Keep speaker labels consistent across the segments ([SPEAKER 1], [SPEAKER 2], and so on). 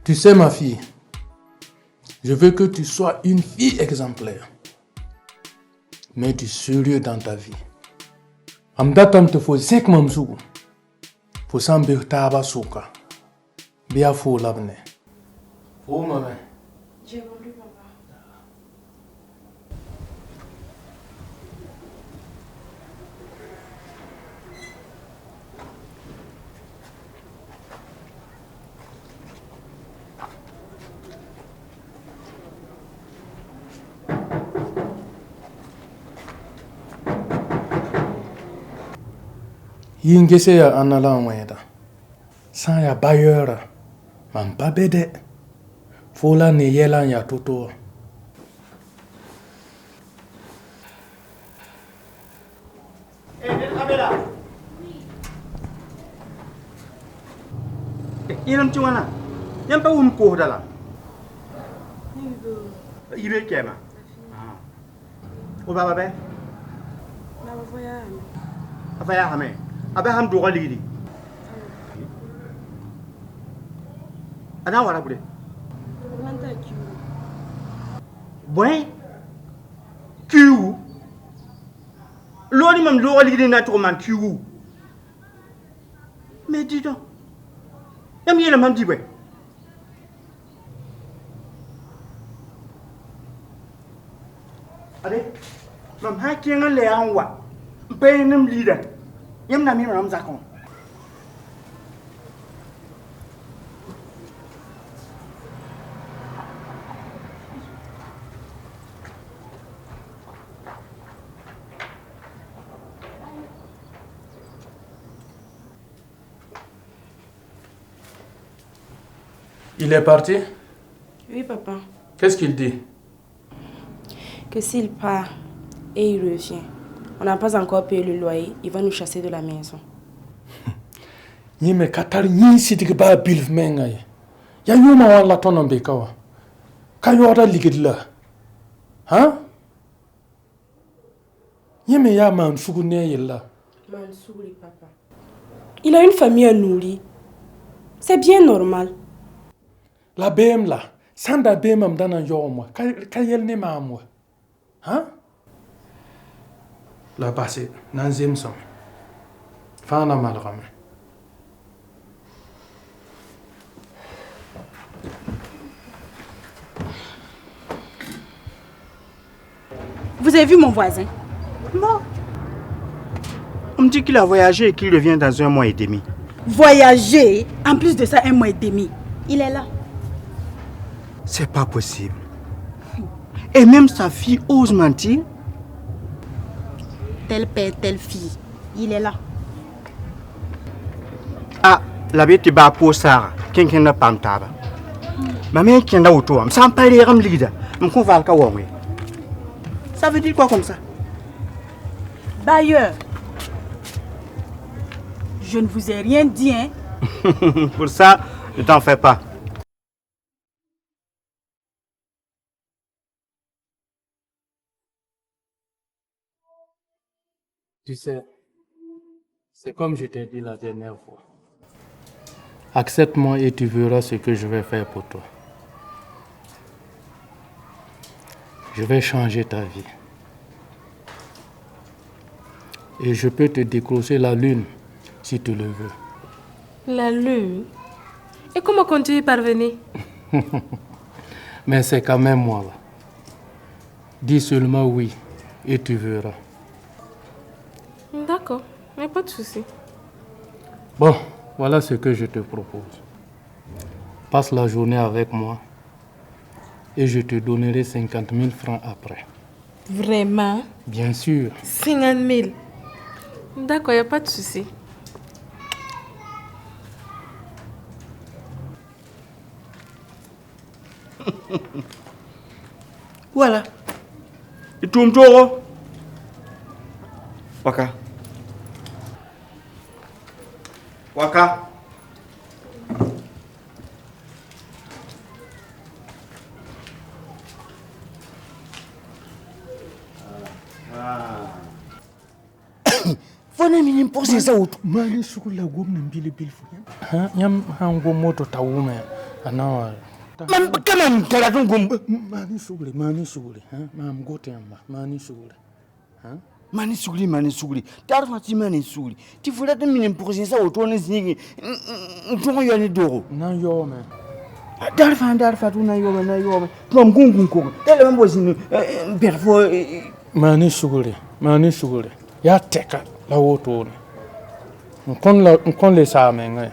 [SPEAKER 1] Tu sais, ma fille, je veux que tu sois une fille exemplaire. Mets du sérieux dans ta vie. Amdatam te faut 5 mamsou. Faut s'embir taba souka. Bien fou l'abne. Faut maman.
[SPEAKER 2] J'ai voulu, papa.
[SPEAKER 1] Yingese ya anala weda. Sans ya bailleur. Man pas bede. Faut la ne yela ya toto.
[SPEAKER 3] Ilam chungana. Yam pa ko dala. Ibe kema. Ah. O baba be.
[SPEAKER 2] Baba voya.
[SPEAKER 3] Afaya hame. Abe ham do galidi. Ana wala bude.
[SPEAKER 2] Lanta ki.
[SPEAKER 3] Boy. Kiu. Lodi mam do galidi na to man kiu. Mais dis donc. Yam yela mam di boy. Allez, mam ha kienga le anwa. Mpenem leader. Yam na mi ram zakon.
[SPEAKER 1] Il est parti?
[SPEAKER 2] Oui, papa.
[SPEAKER 1] Qu'est-ce qu'il dit?
[SPEAKER 2] Que s'il part et il revient, on n'a pas encore payé le loyer, il va nous chasser de la maison.
[SPEAKER 1] Yime katar yin sitik ba bilf menga ye. Ya yuma wala tonon be kawa. Kayora ligidla. Hein? Yime ya man sugune yella.
[SPEAKER 2] Mansouri, papa. Il a une famille à nourrir. C'est bien normal.
[SPEAKER 1] La BM là, sanda BM am dana yoma. Kayel ne ma amwa. Hein? La passé, nanzim som. Fana malrame.
[SPEAKER 4] Vous avez vu mon voisin?
[SPEAKER 3] Non. On me dit qu'il a voyagé et qu'il revient dans 1 mois et demi.
[SPEAKER 4] Voyager? En plus de ça, 1 mois et demi. Il est là.
[SPEAKER 3] C'est pas possible. Et même sa fille ose mentir.
[SPEAKER 4] Tel père, telle fille. Il est là.
[SPEAKER 3] Ah, la bête ba pour Sarah. Quelqu'un n'a pas m'taba. Ma mère qui en a autour. M'sam pas les ram leader. M'kon va le kawamwe. Ça veut dire quoi comme ça?
[SPEAKER 4] Bailleur. Je ne vous ai rien dit, hein?
[SPEAKER 3] Pour ça, ne t'en fais pas.
[SPEAKER 1] Tu sais, c'est comme je t'ai dit la dernière fois. Accepte-moi et tu verras ce que je vais faire pour toi. Je vais changer ta vie. Et je peux te décrocher la lune si tu le veux.
[SPEAKER 2] La lune? Et comment comptes-tu y parvenir?
[SPEAKER 1] Mais c'est quand même moi là. Dis seulement oui et tu verras.
[SPEAKER 2] D'accord, mais pas de souci.
[SPEAKER 1] Bon, voilà ce que je te propose. Passe la journée avec moi et je te donnerai 50 000 francs après.
[SPEAKER 2] Vraiment?
[SPEAKER 1] Bien sûr.
[SPEAKER 2] 50 000? D'accord, il n'y a pas de souci.
[SPEAKER 3] Voilà. Et tout m'toro. Waka. Waka. Fone mini pose ça auto.
[SPEAKER 1] Mani sukula gomna mbili bilfu. Ha yam hango moto tawuma. Ah non.
[SPEAKER 3] Man, kaman karatun gum.
[SPEAKER 1] Mani sugli, hein? Mam gotemba, mani sugli. Hein?
[SPEAKER 3] Mani sugli. Tarfati mani sugli. Tu voulais te miner pour ça autour de zingi. Tu vas y aller dehors.
[SPEAKER 1] Non, yo, mais.
[SPEAKER 3] Darfa, tu na yo. Tu am gungun ko. Elle même voisine perfo.
[SPEAKER 1] Mani sugli. Ya teka la woto. On kon le sa men.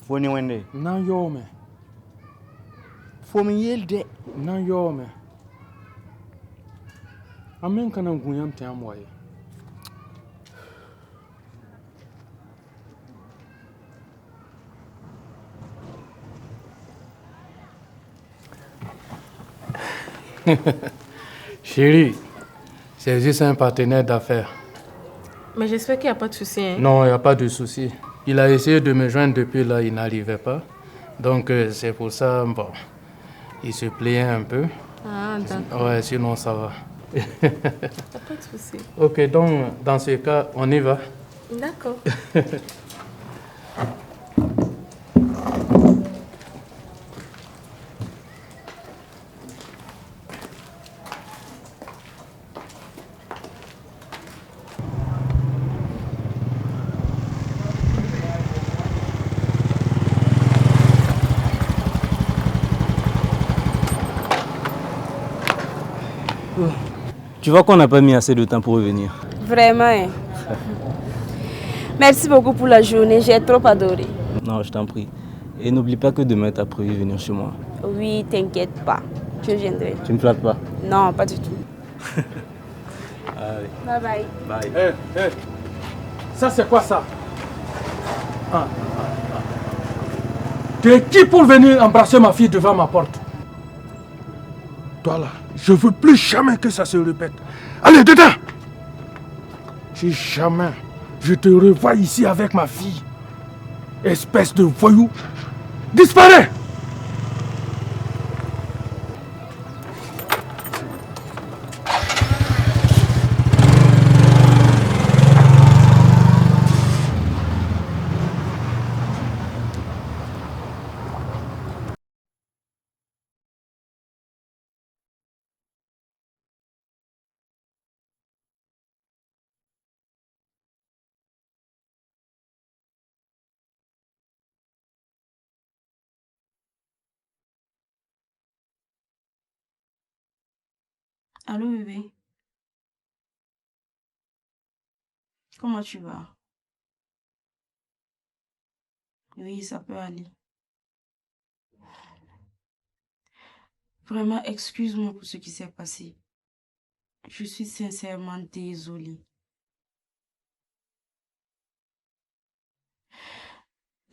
[SPEAKER 3] Foni wende.
[SPEAKER 1] Non, yo, mais.
[SPEAKER 3] Fomi yelde.
[SPEAKER 1] Non, yo, mais. Amen kana ngunyam te amwaye. Chérie, c'est juste un partenaire d'affaires.
[SPEAKER 2] Mais j'espère qu'il n'y a pas de souci. Hein?
[SPEAKER 1] Non, il n'y a pas de souci. Il a essayé de me joindre depuis là, il n'arrivait pas. Donc c'est pour ça, bon, il se plaignait un peu.
[SPEAKER 2] Ah, d'accord.
[SPEAKER 1] Ouais, sinon ça va.
[SPEAKER 2] Il n'y a pas de souci.
[SPEAKER 1] Ok, donc dans ce cas, on y va.
[SPEAKER 2] D'accord.
[SPEAKER 5] Tu vois qu'on n'a pas mis assez de temps pour revenir.
[SPEAKER 2] Vraiment. Hein? Merci beaucoup pour la journée, j'ai trop adoré.
[SPEAKER 5] Non, je t'en prie. Et n'oublie pas que demain, tu as prévu venir chez moi.
[SPEAKER 2] Oui, t'inquiète pas, je viendrai.
[SPEAKER 5] Tu me flattes pas?
[SPEAKER 2] Non, pas du tout.
[SPEAKER 5] Allez.
[SPEAKER 2] Bye bye.
[SPEAKER 5] Bye.
[SPEAKER 1] Hey. Ça c'est quoi ça? Tu es qui pour venir embrasser ma fille devant ma porte? Toi là, je veux plus jamais que ça se répète. Allez, dedans! Si jamais je te revois ici avec ma fille, espèce de voyou, disparais!
[SPEAKER 2] Allô bébé. Comment tu vas? Oui, ça peut aller. Vraiment, excuse-moi pour ce qui s'est passé. Je suis sincèrement désolée.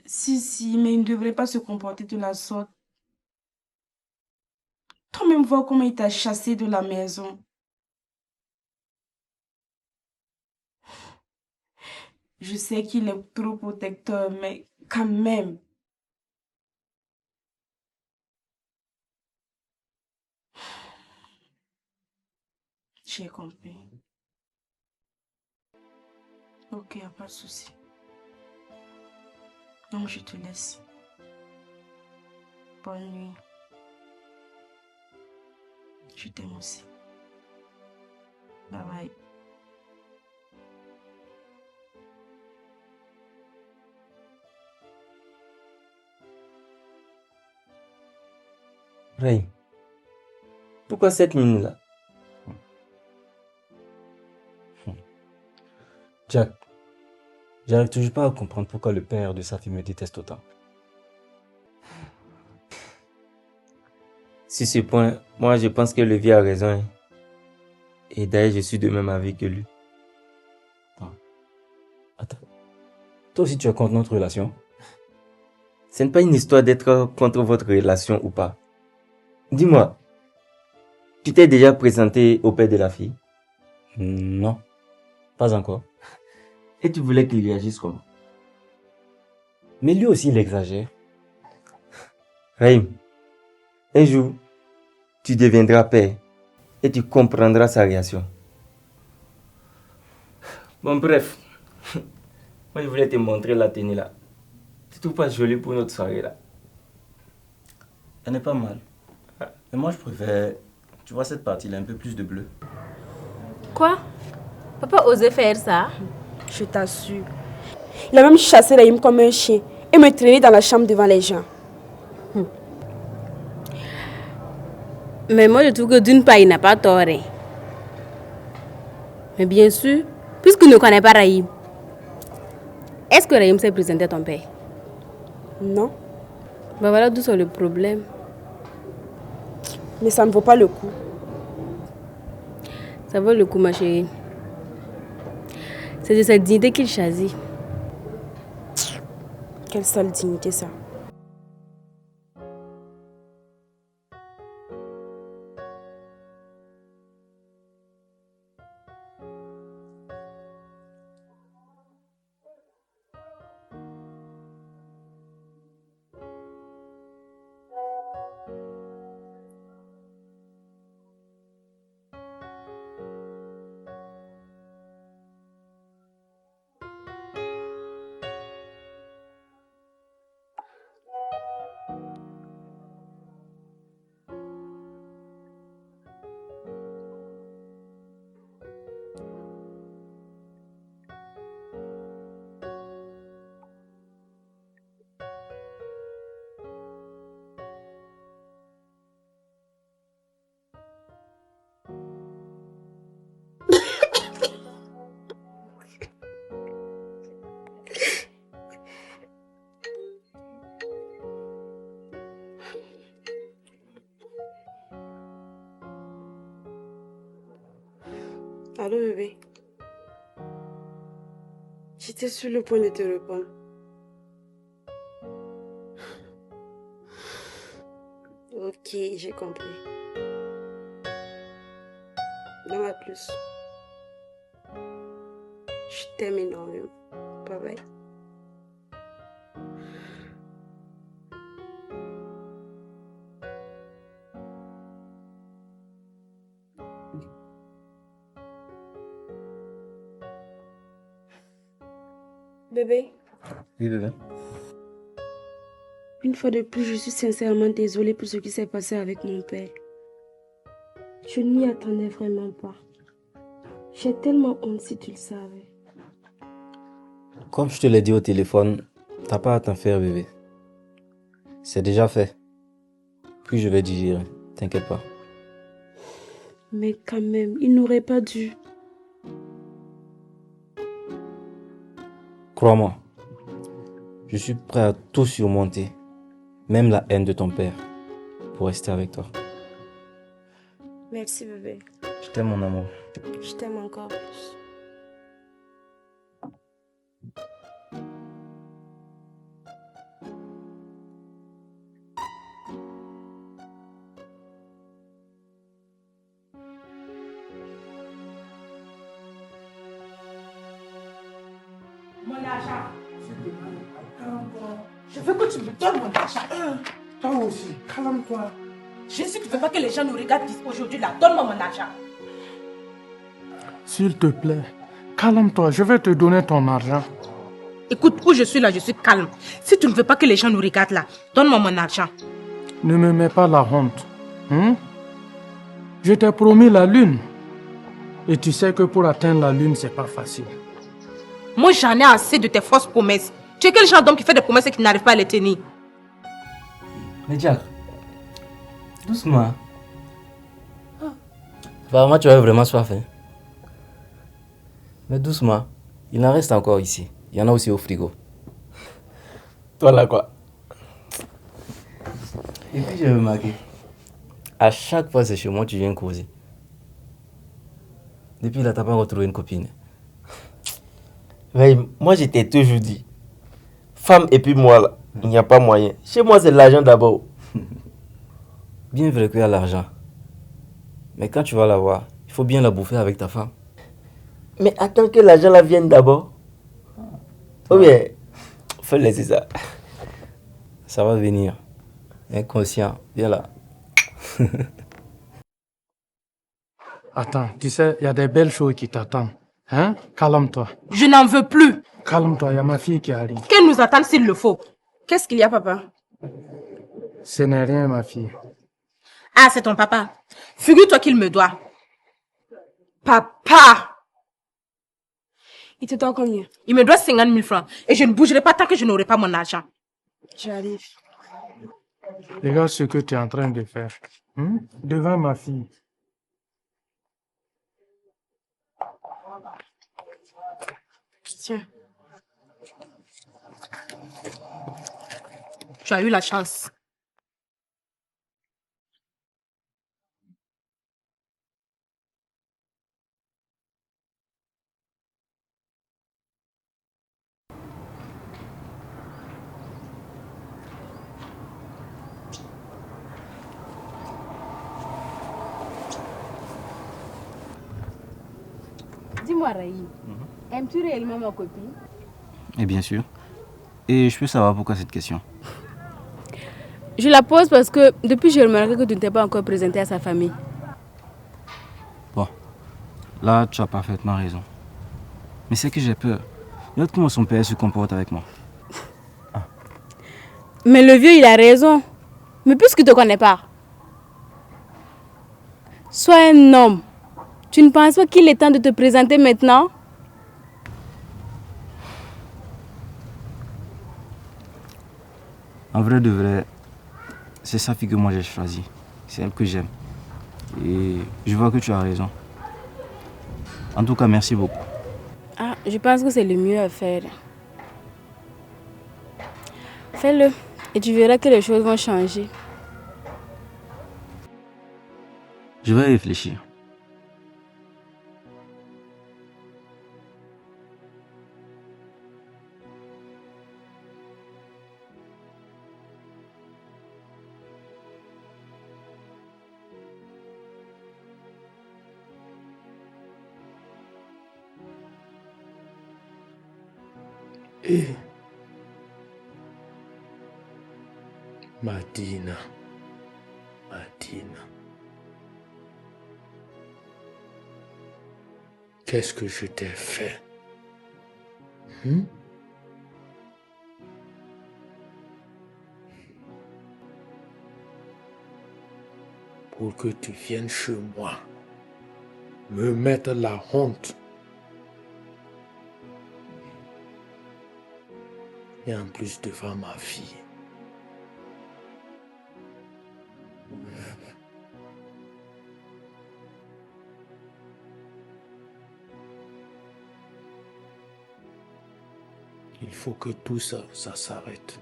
[SPEAKER 2] Si, mais il ne devrait pas se comporter de la sorte. Toi-même vois comment il t'a chassé de la maison. Je sais qu'il est trop protecteur, mais quand même. J'ai compris. Ok, y a pas de souci. Donc je te laisse. Bonne nuit. Je t'aime aussi. Bye bye.
[SPEAKER 6] Ray, pourquoi cette mine-là?
[SPEAKER 5] Jack, j'arrive toujours pas à comprendre pourquoi le père de sa fille me déteste autant.
[SPEAKER 6] Sur ce point, moi je pense que le vieux a raison. Hein. Et d'ailleurs, je suis de même avis que lui.
[SPEAKER 5] Attends, toi aussi tu es contre notre relation?
[SPEAKER 6] Ce n'est pas une histoire d'être contre votre relation ou pas. Dis-moi, tu t'es déjà présenté au père de la fille?
[SPEAKER 5] Non, pas encore.
[SPEAKER 6] Et tu voulais qu'il réagisse comment?
[SPEAKER 5] Mais lui aussi il exagère.
[SPEAKER 6] Raïm, un jour, tu deviendras père et tu comprendras sa réaction. Bon bref, moi je voulais te montrer la tenue là. Tu trouves pas jolie pour notre soirée là?
[SPEAKER 5] Elle n'est pas mal. Mais moi, je préfère, tu vois, cette partie-là, un peu plus de bleu.
[SPEAKER 7] Quoi? Papa osait faire ça?
[SPEAKER 2] Je t'assure. Il a même chassé Raïm comme un chien et me traîné dans la chambre devant les gens.
[SPEAKER 7] Mais moi, je trouve que d'une part, il n'a pas tort. Hein. Mais bien sûr, puisqu'il ne connaît pas Raïm, est-ce que Raïm s'est présenté à ton père?
[SPEAKER 2] Non,
[SPEAKER 7] Ben voilà d'où c'est le problème.
[SPEAKER 2] mais ça ne vaut pas le coup.
[SPEAKER 7] Ça vaut le coup, ma chérie. C'est de cette dignité qu'il choisit.
[SPEAKER 2] Quelle sale dignité ça. Allô bébé. J'étais sur le point de te répondre. Ok, j'ai compris. Non, à plus. Je t'aime énormément. Bye bye. Bébé,
[SPEAKER 5] Oui, bébé.
[SPEAKER 2] une fois de plus, je suis sincèrement désolée pour ce qui s'est passé avec mon père. Je ne m'y attendais vraiment pas. J'ai tellement honte si tu le savais.
[SPEAKER 5] Comme je te l'ai dit au téléphone, t'as pas à t'en faire, bébé. C'est déjà fait. Puis je vais digérer, t'inquiète pas.
[SPEAKER 2] Mais quand même, il n'aurait pas dû.
[SPEAKER 5] Crois-moi, je suis prêt à tout surmonter, même la haine de ton père, pour rester avec toi.
[SPEAKER 2] Merci bébé.
[SPEAKER 5] Je t'aime, mon amour.
[SPEAKER 2] Je t'aime encore plus.
[SPEAKER 4] Mon argent. Je veux que tu me donnes mon argent.
[SPEAKER 1] Toi aussi, calme-toi.
[SPEAKER 4] Je sais que tu ne veux pas que les gens nous regardent aujourd'hui là. Donne-moi mon argent.
[SPEAKER 1] S'il te plaît, calme-toi, je vais te donner ton argent.
[SPEAKER 4] Écoute, où je suis là, je suis calme. Si tu ne veux pas que les gens nous regardent là, donne-moi mon argent.
[SPEAKER 1] Ne me mets pas la honte. Hein? Je t'ai promis la lune. Et tu sais que pour atteindre la lune, c'est pas facile.
[SPEAKER 4] Moi, j'en ai assez de tes fausses promesses. Tu es quel genre d'homme qui fait des promesses et qui n'arrive pas à les tenir?
[SPEAKER 5] Mais Jack, doucement. Apparemment, tu as vraiment soif. Hein? Mais doucement, il en reste encore ici. Il y en a aussi au frigo.
[SPEAKER 6] Toi là quoi?
[SPEAKER 5] Et puis j'ai remarqué, à chaque fois c'est chez moi tu viens causer. Depuis là, t'as pas retrouvé une copine.
[SPEAKER 6] Ouais, moi je t'ai toujours dit, femme et puis moi là, il n'y a pas moyen. Chez moi c'est l'argent d'abord.
[SPEAKER 5] Bien vrai qu'il y a l'argent. Mais quand tu vas l'avoir, il faut bien la bouffer avec ta femme.
[SPEAKER 6] Mais attends que l'argent là vienne d'abord. Ou bien, faut laisser ça.
[SPEAKER 5] Ça va venir. Inconscient, viens là.
[SPEAKER 1] Attends, tu sais, il y a des belles choses qui t'attendent. Hein? Calme-toi.
[SPEAKER 4] Je n'en veux plus.
[SPEAKER 1] Calme-toi, il y a ma fille qui arrive.
[SPEAKER 4] Qu'elle nous attende s'il le faut.
[SPEAKER 2] Qu'est-ce qu'il y a, papa?
[SPEAKER 1] Ce n'est rien, ma fille.
[SPEAKER 4] Ah, c'est ton papa. Figure-toi qu'il me doit. Papa!
[SPEAKER 2] Il te doit combien?
[SPEAKER 4] Il me doit 50 000 francs. Et je ne bougerai pas tant que je n'aurai pas mon argent.
[SPEAKER 2] J'arrive.
[SPEAKER 1] Regarde ce que tu es en train de faire. Devant ma fille.
[SPEAKER 2] Tiens.
[SPEAKER 4] Tu as eu la chance.
[SPEAKER 7] Dis-moi, Raïm, aimes-tu réellement ma copine?
[SPEAKER 5] Et bien sûr. Et je peux savoir pourquoi cette question?
[SPEAKER 7] Je la pose parce que depuis j'ai remarqué que tu ne t'es pas encore présenté à sa famille.
[SPEAKER 5] Bon, là tu as parfaitement raison. Mais c'est que j'ai peur. Regarde comment son père se comporte avec moi.
[SPEAKER 7] Mais le vieux, il a raison. Mais puisqu'il ne te connaît pas, sois un homme. Tu ne penses pas qu'il est temps de te présenter maintenant?
[SPEAKER 5] En vrai de vrai, c'est sa fille que moi j'ai choisie. C'est elle que j'aime. Et je vois que tu as raison. En tout cas, merci beaucoup.
[SPEAKER 7] Ah, je pense que c'est le mieux à faire. Fais-le et tu verras que les choses vont changer.
[SPEAKER 5] Je vais réfléchir.
[SPEAKER 1] Madina. Madina. Qu'est-ce que je t'ai fait? Pour que tu viennes chez moi, me mettre la honte. Et en plus devant ma fille. Il faut que tout ça s'arrête.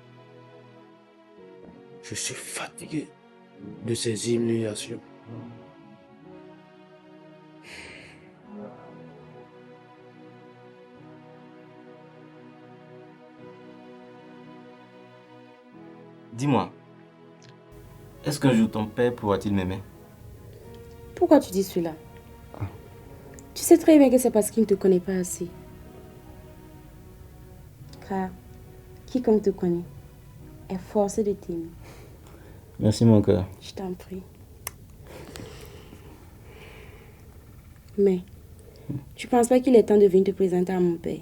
[SPEAKER 1] Je suis fatigué de ces humiliations.
[SPEAKER 5] Dis-moi, est-ce qu'un jour ton père pourra-t-il m'aimer?
[SPEAKER 2] Pourquoi tu dis cela? Tu sais très bien que c'est parce qu'il ne te connaît pas assez. Car quiconque te connaît est forcé de t'aimer.
[SPEAKER 5] Merci mon cœur.
[SPEAKER 2] Je t'en prie. Mais, tu penses pas qu'il est temps de venir te présenter à mon père?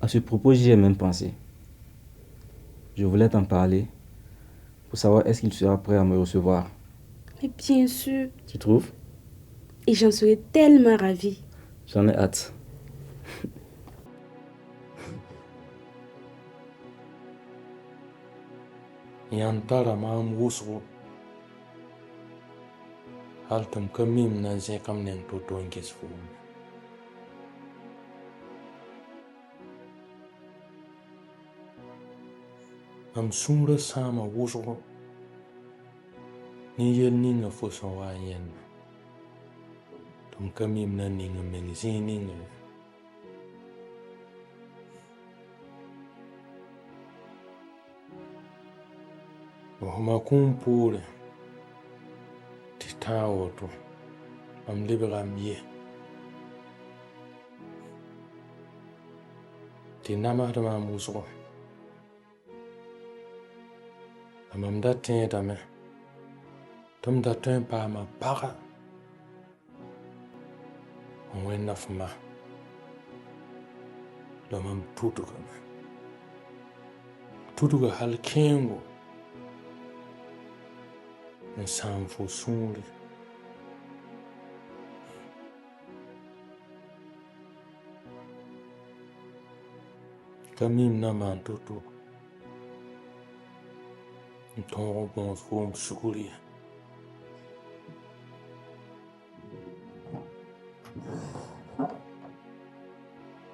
[SPEAKER 5] À ce propos, j'y ai même pensé. Je voulais t'en parler pour savoir est-ce qu'il sera prêt à me recevoir.
[SPEAKER 2] Mais bien sûr.
[SPEAKER 5] Tu trouves?
[SPEAKER 2] Et j'en serais tellement ravie.
[SPEAKER 5] J'en ai hâte.
[SPEAKER 1] Yantara mam wusru. Haltam kamim na zekam nen toto ngis fu. Am sumra sama wusru. Ni yel ninga fo son wa yen. Tam kamim na ninga men zininga. Ma kumpure ti tawoto am libram ye ti namata ma muso amam da tenta me tum da tempa ma para on wenna fuma do mam tutuga hal kengo Ny samy voasory. Ka mimina mantoto. Ny ton bon faux sourire.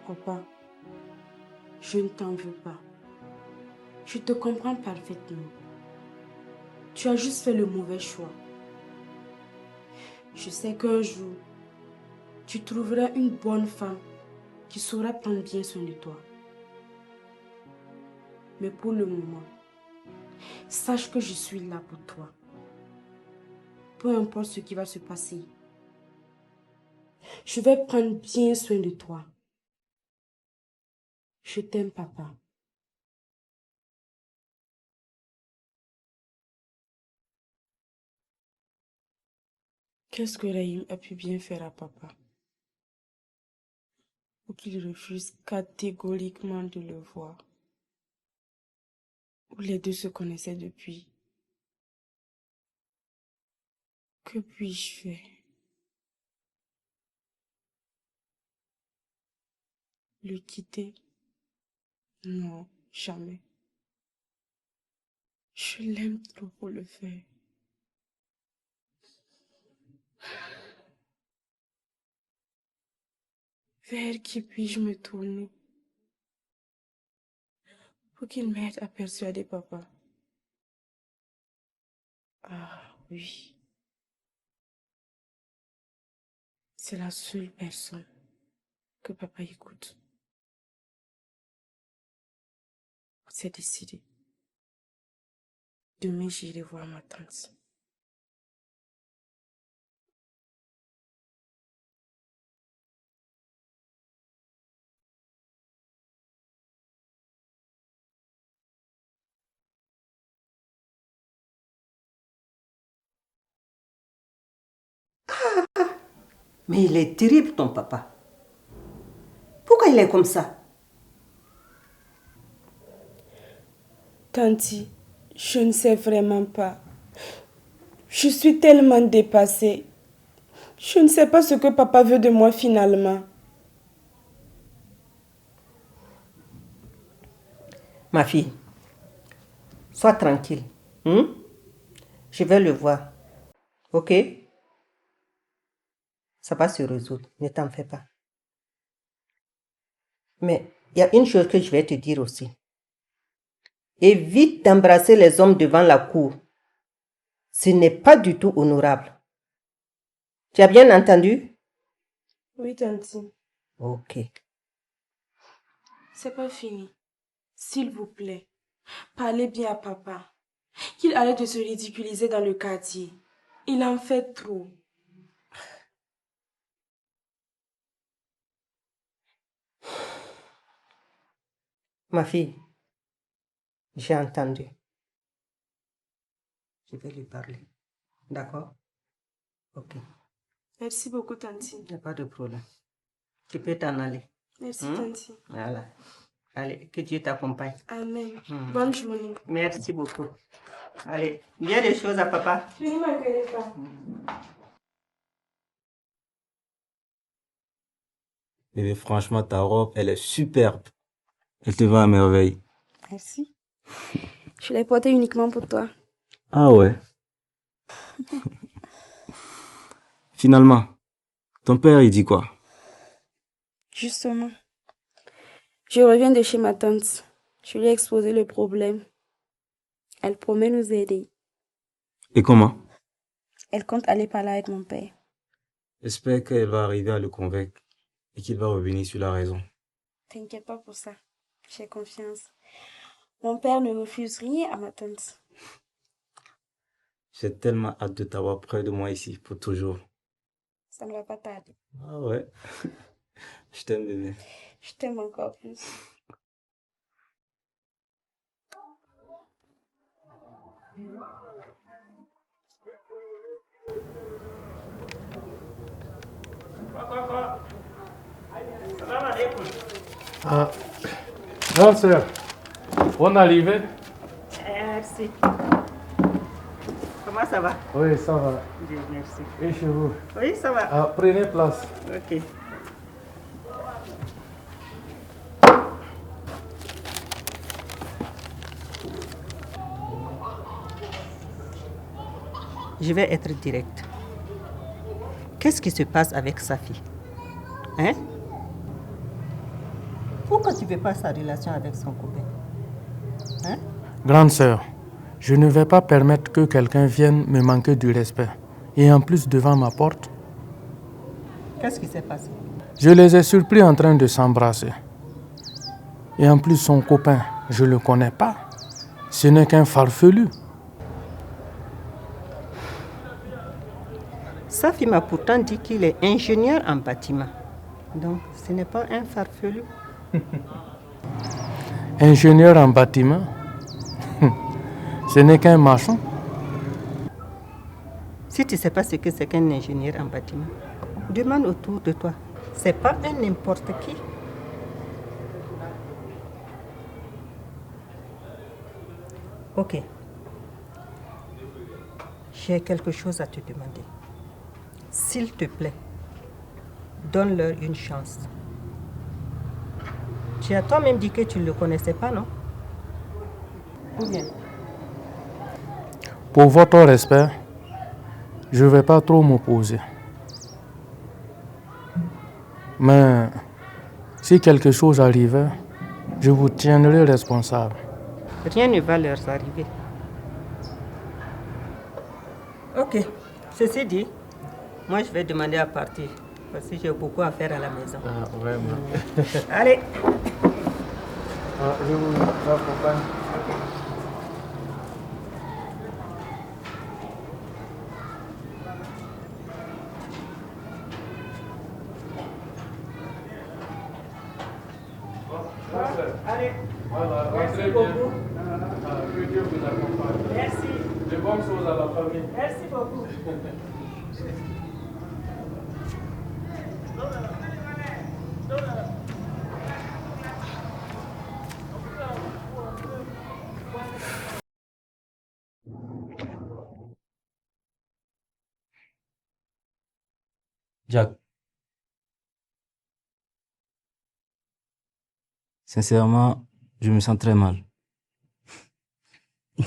[SPEAKER 2] Papa, je ne t'en veux pas. Je te comprends parfaitement. Tu as juste fait le mauvais choix. Je sais qu'un jour, tu trouveras une bonne femme qui saura prendre bien soin de toi. Mais pour le moment, sache que je suis là pour toi. Peu importe ce qui va se passer, je vais prendre bien soin de toi. Je t'aime, papa. Qu'est-ce que Rahim a pu bien faire à papa pour qu'il refuse catégoriquement de le voir? Où les deux se connaissaient depuis. Que puis-je faire? Le quitter? Non, jamais. Je l'aime trop pour le faire. Vers qui puis-je me tourner pour qu'il m'aide à persuader papa? Ah oui. C'est la seule personne que papa écoute. C'est décidé. Demain, j'irai voir ma tante.
[SPEAKER 8] Mais il est terrible, ton papa. Pourquoi il est comme ça?
[SPEAKER 2] Tanti, je ne sais vraiment pas. Je suis tellement dépassée. Je ne sais pas ce que papa veut de moi finalement.
[SPEAKER 8] Ma fille, sois tranquille. Je vais le voir. Ok? Ça va se résoudre. Ne t'en fais pas. Mais il y a une chose que je vais te dire aussi. Évite d'embrasser les hommes devant la cour. Ce n'est pas du tout honorable. Tu as bien entendu?
[SPEAKER 2] Oui, tanti.
[SPEAKER 8] Ok.
[SPEAKER 2] C'est pas fini. S'il vous plaît, parlez bien à papa. Qu'il arrête de se ridiculiser dans le quartier. Il en fait trop.
[SPEAKER 8] Ma fille, j'ai entendu. Je vais lui parler. D'accord? Ok.
[SPEAKER 2] Merci beaucoup, tanti.
[SPEAKER 8] Il n'y a pas de problème. Tu peux t'en aller.
[SPEAKER 2] Merci, tanti.
[SPEAKER 8] Voilà. Allez, que Dieu t'accompagne.
[SPEAKER 2] Amen. Bonne journée.
[SPEAKER 8] Merci beaucoup. Allez, bien des choses à papa.
[SPEAKER 2] Je ne manquerai pas.
[SPEAKER 5] Bébé, franchement, ta robe, elle est superbe. Elle te va à merveille.
[SPEAKER 2] Merci. Je l'ai portée uniquement pour toi.
[SPEAKER 5] Ah ouais. Finalement, ton père, il dit quoi?
[SPEAKER 2] Justement. Je reviens de chez ma tante. Je lui ai exposé le problème. Elle promet nous aider.
[SPEAKER 5] Et comment?
[SPEAKER 2] Elle compte aller parler avec mon père.
[SPEAKER 5] J'espère qu'elle va arriver à le convaincre et qu'il va revenir sur la raison.
[SPEAKER 2] T'inquiète pas pour ça. J'ai confiance. Mon père ne refuse rien à ma tante.
[SPEAKER 5] J'ai tellement hâte de t'avoir près de moi ici pour toujours.
[SPEAKER 2] Ça ne va pas tarder.
[SPEAKER 5] Ah ouais. Je t'aime, bébé.
[SPEAKER 2] Je t'aime encore plus.
[SPEAKER 1] Ah, grande sœur, bonne arrivée.
[SPEAKER 2] Merci.
[SPEAKER 8] Comment ça va?
[SPEAKER 1] Oui, ça va.
[SPEAKER 8] Bien, merci.
[SPEAKER 1] Et chez vous?
[SPEAKER 8] Oui, ça va.
[SPEAKER 1] Ah, prenez place.
[SPEAKER 8] Ok. Je vais être direct. Qu'est-ce qui se passe avec Safi? Hein? Pourquoi tu ne veux pas sa relation avec son copain? Hein?
[SPEAKER 1] Grande sœur, je ne vais pas permettre que quelqu'un vienne me manquer du respect. Et en plus devant ma porte.
[SPEAKER 8] Qu'est-ce qui s'est passé?
[SPEAKER 1] Je les ai surpris en train de s'embrasser. Et en plus son copain, je ne le connais pas. Ce n'est qu'un farfelu.
[SPEAKER 8] Safi m'a pourtant dit qu'il est ingénieur en bâtiment. Donc, ce n'est pas un farfelu.
[SPEAKER 1] Ingénieur en bâtiment? Ce n'est qu'un maçon.
[SPEAKER 8] Si tu ne sais pas ce que c'est qu'un ingénieur en bâtiment, demande autour de toi. C'est pas un n'importe qui. Ok. J'ai quelque chose à te demander. S'il te plaît, donne-leur une chance. Tu as toi-même dit que tu ne le connaissais pas, non? Ou bien?
[SPEAKER 1] Pour votre respect, je ne vais pas trop m'opposer. Mais si quelque chose arrivait, je vous tiendrai responsable.
[SPEAKER 8] Rien ne va leur arriver. Ok. Ceci dit, moi je vais demander à partir. Parce que j'ai beaucoup à faire à la maison.
[SPEAKER 1] Ah, vraiment.
[SPEAKER 8] Allez.
[SPEAKER 1] Je vous accompagne.
[SPEAKER 8] Allez.
[SPEAKER 1] Voilà,
[SPEAKER 8] Merci
[SPEAKER 1] rentrez
[SPEAKER 8] beaucoup.
[SPEAKER 1] bien. Que Dieu vous accompagne.
[SPEAKER 8] Merci.
[SPEAKER 1] De bonnes choses à la famille.
[SPEAKER 8] Merci beaucoup.
[SPEAKER 5] Jack. Sincèrement, je me sens très mal.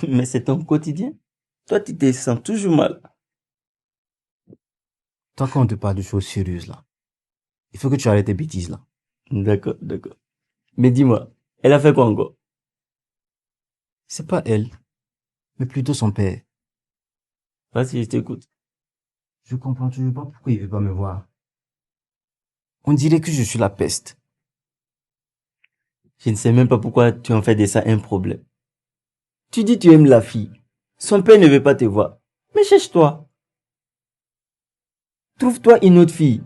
[SPEAKER 6] Mais c'est ton quotidien. Toi, tu te sens toujours mal.
[SPEAKER 5] Toi, quand on te parle de choses sérieuses, là, il faut que tu arrêtes tes bêtises, là.
[SPEAKER 6] D'accord, d'accord. Mais dis-moi, elle a fait quoi encore?
[SPEAKER 5] C'est pas elle, mais plutôt son père.
[SPEAKER 6] Vas-y, je t'écoute.
[SPEAKER 5] Je comprends toujours pas pourquoi il veut pas me voir. On dirait que je suis la peste.
[SPEAKER 6] Je ne sais même pas pourquoi tu en fais de ça un problème. Tu dis tu aimes la fille. Son père ne veut pas te voir. Mais cherche-toi. Trouve-toi une autre fille.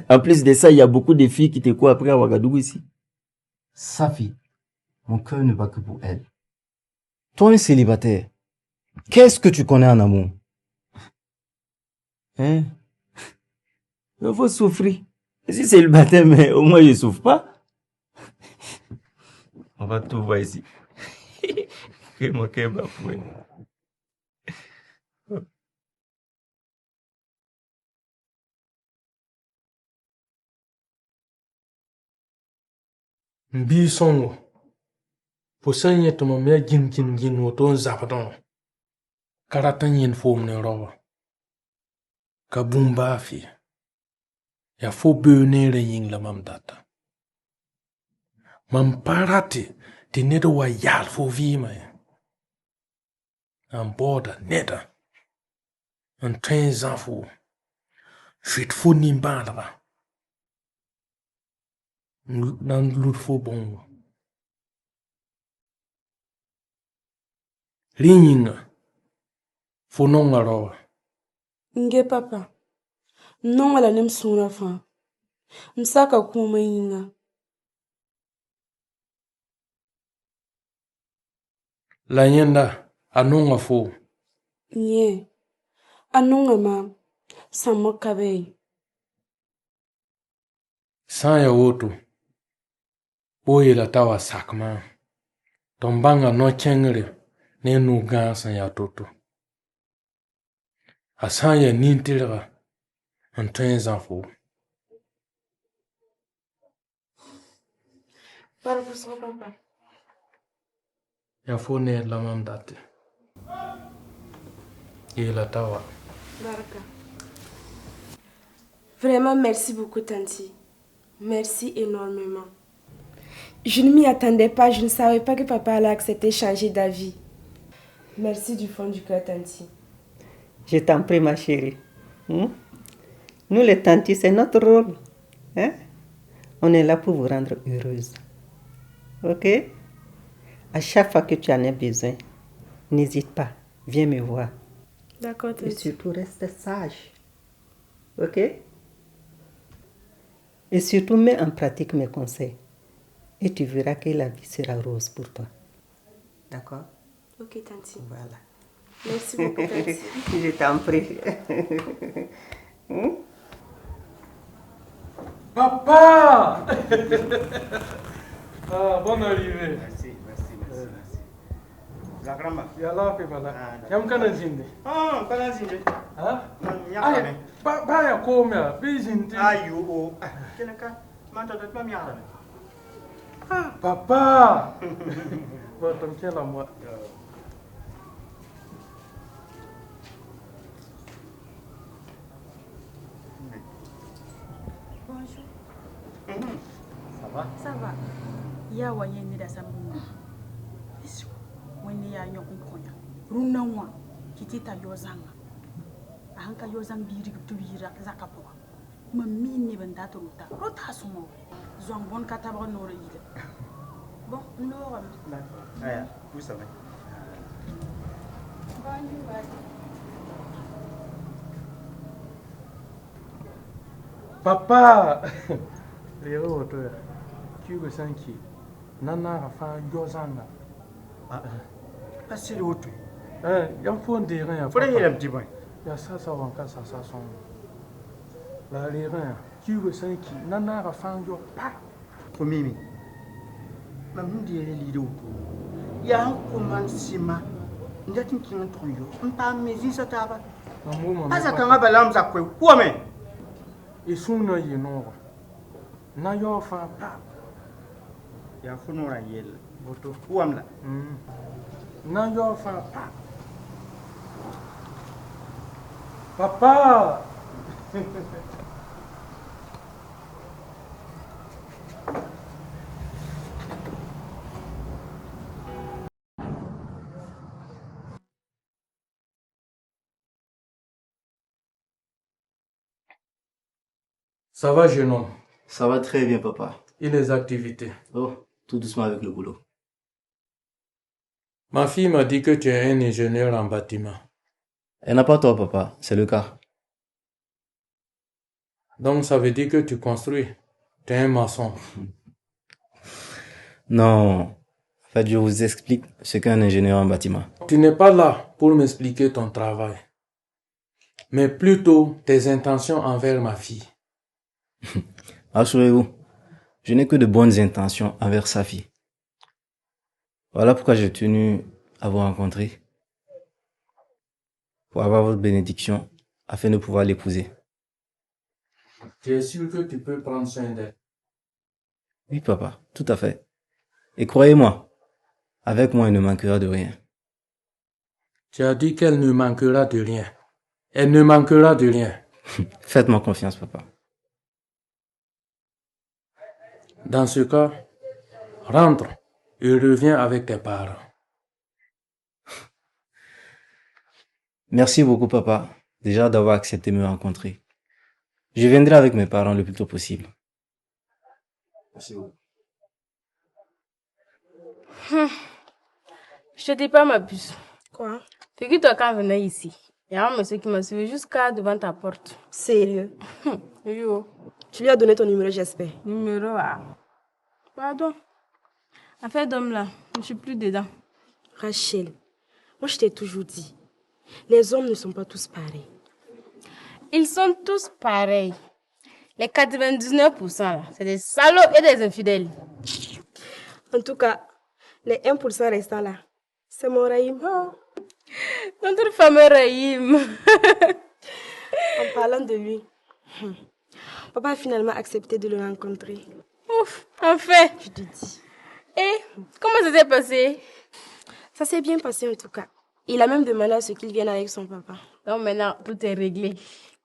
[SPEAKER 6] En plus de ça, il y a beaucoup de filles qui te courent après à Ouagadougou ici.
[SPEAKER 5] Safi, mon cœur ne bat que pour elle. Toi, un célibataire, qu'est-ce que tu connais en amour?
[SPEAKER 6] Hein? Il faut souffrir. Si c'est le baptême, mais au moins je souffre pas. On va tout voir ici. Que mon cœur bat pour elle.
[SPEAKER 1] Mbi songo. Posan yet mo me gin woton zapdon. Karatan yin fom ne roba. Kabumba fi. Ya fo beune re yin la mam data. Mam parati ti nedo wa yal fo vima ya. An borda neda. An train zanfo. Fit fo nimbala. Nan lut fo bongo. Linyinga. Fo nonga roba.
[SPEAKER 2] Nge papa. Non ala nem sura fa. Msaka kuma yinga.
[SPEAKER 1] La yenda anonga fo.
[SPEAKER 2] Nye. Anonga ma. Samo kabe.
[SPEAKER 1] Sanya woto. Boye la tawa sakma. Tombanga no chengre. Ne nu gansa ya toto. A sã n yaa nin-tɩrga n tõe n zã fo. Ya fo neer la mam date. Yeela ta wa.
[SPEAKER 2] Baraka. Vraiment, merci beaucoup, Tanti. Merci énormément. Je ne m'y attendais pas. Je ne savais pas que papa allait accepter changer d'avis. Merci du fond du cœur, Tanti.
[SPEAKER 8] Je t'en prie, ma chérie. Nous, les tantis, c'est notre rôle. Hein? On est là pour vous rendre heureuse. Ok? À chaque fois que tu en as besoin, n'hésite pas. Viens me voir.
[SPEAKER 2] D'accord,
[SPEAKER 8] Et
[SPEAKER 2] Tanti.
[SPEAKER 8] surtout, reste sage. Ok? Et surtout, mets en pratique mes conseils. Et tu verras que la vie sera rose pour toi. D'accord?
[SPEAKER 2] Ok, Tanti.
[SPEAKER 8] Voilà.
[SPEAKER 2] Merci beaucoup, Tanti.
[SPEAKER 8] Je t'en prie.
[SPEAKER 1] Papa! Ah, bonne arrivée.
[SPEAKER 3] Merci. La grande.
[SPEAKER 1] Ya lafi bala. Yam kana zinde.
[SPEAKER 3] Kana zinde.
[SPEAKER 1] Ha?
[SPEAKER 3] Ya
[SPEAKER 1] Ay,
[SPEAKER 3] kame.
[SPEAKER 1] ba ya komia, bi zinde.
[SPEAKER 3] Ayo. Kenaka. Manta da mam ya.
[SPEAKER 1] Papa! Ba tam kela moi.
[SPEAKER 9] Bonjour.
[SPEAKER 3] Ça va?
[SPEAKER 9] Ça va. Ya wanye ni da sambu. Isu. Wani ya nyokun konya. Runanwa kitita yozanga. Ahanka yozang biri tubira zakapo. Mami ni banda ruta. Rota sumo. Zong bon kataba no ile. Bon, non.
[SPEAKER 3] Aya, où ça va?
[SPEAKER 9] Bonjour.
[SPEAKER 1] Papa! Lero to ya. Kigo sanki. Nana ga fa yozanga.
[SPEAKER 3] Assez de autre.
[SPEAKER 1] Yam fo ndire ya.
[SPEAKER 3] Faudrait y aller un petit peu.
[SPEAKER 1] Ya sasa wanka sasa son. La lero ya. Kigo sanki. Nana ga fa yo pa.
[SPEAKER 3] Pour Mimi. Maman dit elle auto. Ya un commencement. Ndatin kin tonyo. On pas mezi sa taba. Asa kanga balam za kwe. Kwa me.
[SPEAKER 1] Isuna yino. Na yo fa pa.
[SPEAKER 3] Ya funora yel.
[SPEAKER 1] Boto.
[SPEAKER 3] Uamla.
[SPEAKER 1] Na yo fa pa. Papa! Ça va, jeune homme?
[SPEAKER 5] Ça va très bien, papa.
[SPEAKER 1] Et les activités?
[SPEAKER 5] Oh, tout doucement avec le boulot.
[SPEAKER 1] Ma fille m'a dit que tu es un ingénieur en bâtiment.
[SPEAKER 5] Elle n'a pas tort, papa. C'est le cas.
[SPEAKER 1] Donc ça veut dire que tu construis. Tu es un maçon.
[SPEAKER 5] Non. En fait, je vous explique ce qu'est un ingénieur en bâtiment.
[SPEAKER 1] Tu n'es pas là pour m'expliquer ton travail, mais plutôt tes intentions envers ma fille.
[SPEAKER 5] Rassurez-vous, je n'ai que de bonnes intentions envers sa fille. Voilà pourquoi j'ai tenu à vous rencontrer, pour avoir votre bénédiction, afin de pouvoir l'épouser.
[SPEAKER 1] Tu es sûr que tu peux prendre soin d'elle?
[SPEAKER 5] Oui, papa, tout à fait. Et croyez-moi, avec moi, il ne manquera de rien.
[SPEAKER 1] Tu as dit qu'elle ne manquera de rien. Elle ne manquera de rien.
[SPEAKER 5] Faites-moi confiance, papa.
[SPEAKER 1] Dans ce cas, rentre et reviens avec tes parents.
[SPEAKER 5] Merci beaucoup, papa, déjà d'avoir accepté de me rencontrer. Je viendrai avec mes parents le plus tôt possible. Merci beaucoup.
[SPEAKER 7] Je te dis pas ma puce.
[SPEAKER 2] Quoi?
[SPEAKER 7] Figure-toi quand on venait ici. Il y a un monsieur qui m'a suivi jusqu'à devant ta porte.
[SPEAKER 2] Sérieux?
[SPEAKER 7] Yo.
[SPEAKER 2] Tu lui as donné ton numéro, j'espère.
[SPEAKER 7] Numéro A. Pardon. Affaire d'homme là, je ne suis plus dedans.
[SPEAKER 2] Rachel, moi je t'ai toujours dit, les hommes ne sont pas tous pareils.
[SPEAKER 7] Ils sont tous pareils. Les 99% là, c'est des salauds et des infidèles.
[SPEAKER 2] En tout cas, les 1% restants là, c'est mon Rahim.
[SPEAKER 7] Notre fameux Rahim.
[SPEAKER 2] En parlant de lui, papa a finalement accepté de le rencontrer.
[SPEAKER 7] Ouf, enfin.
[SPEAKER 2] Je te dis.
[SPEAKER 7] Et comment ça s'est passé?
[SPEAKER 2] Ça s'est bien passé en tout cas. Il a même demandé à ce qu'il vienne avec son papa.
[SPEAKER 7] Donc maintenant, tout est réglé.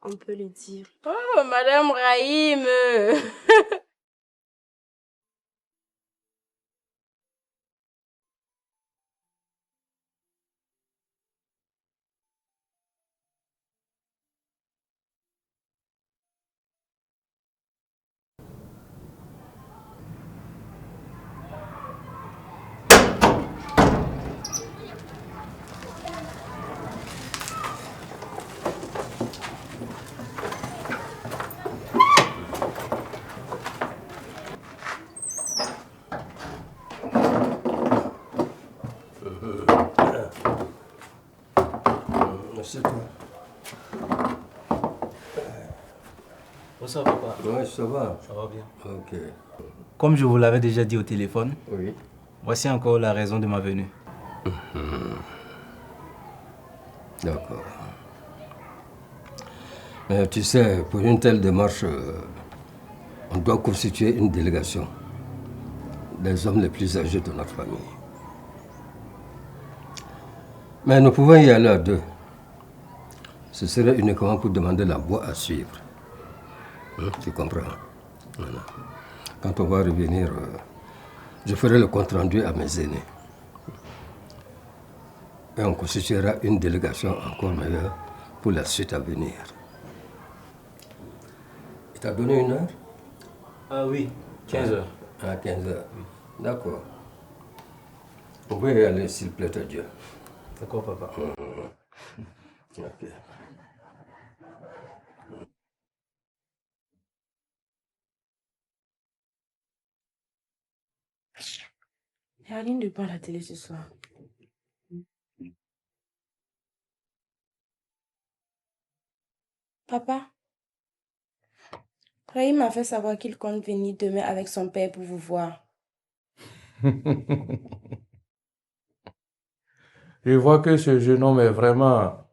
[SPEAKER 2] On peut le dire.
[SPEAKER 7] Oh, Madame Rahim.
[SPEAKER 10] C'est toi.
[SPEAKER 5] Bonsoir papa.
[SPEAKER 10] Ouais, ça va.
[SPEAKER 5] Ça va bien.
[SPEAKER 10] Ok.
[SPEAKER 5] Comme je vous l'avais déjà dit au téléphone,
[SPEAKER 10] oui.
[SPEAKER 5] Voici encore la raison de ma venue.
[SPEAKER 10] D'accord. Mais tu sais, pour une telle démarche, on doit constituer une délégation des hommes les plus âgés de notre famille. Mais nous pouvons y aller à deux. Ce serait uniquement pour demander la voie à suivre. Tu comprends? Voilà. Quand on va revenir, je ferai le compte rendu à mes aînés. Et on constituera une délégation encore meilleure pour la suite à venir. Il t'a donné une heure?
[SPEAKER 5] Ah oui, 15 heures.
[SPEAKER 10] À 15 heures. D'accord. On peut y aller s'il plaît à Dieu.
[SPEAKER 5] D'accord, papa.
[SPEAKER 10] Ok.
[SPEAKER 2] Il y a rien de bon à la télé ce soir. Papa, Rahim m'a fait savoir qu'il compte venir demain avec son père pour vous voir.
[SPEAKER 1] Je vois que ce jeune homme est vraiment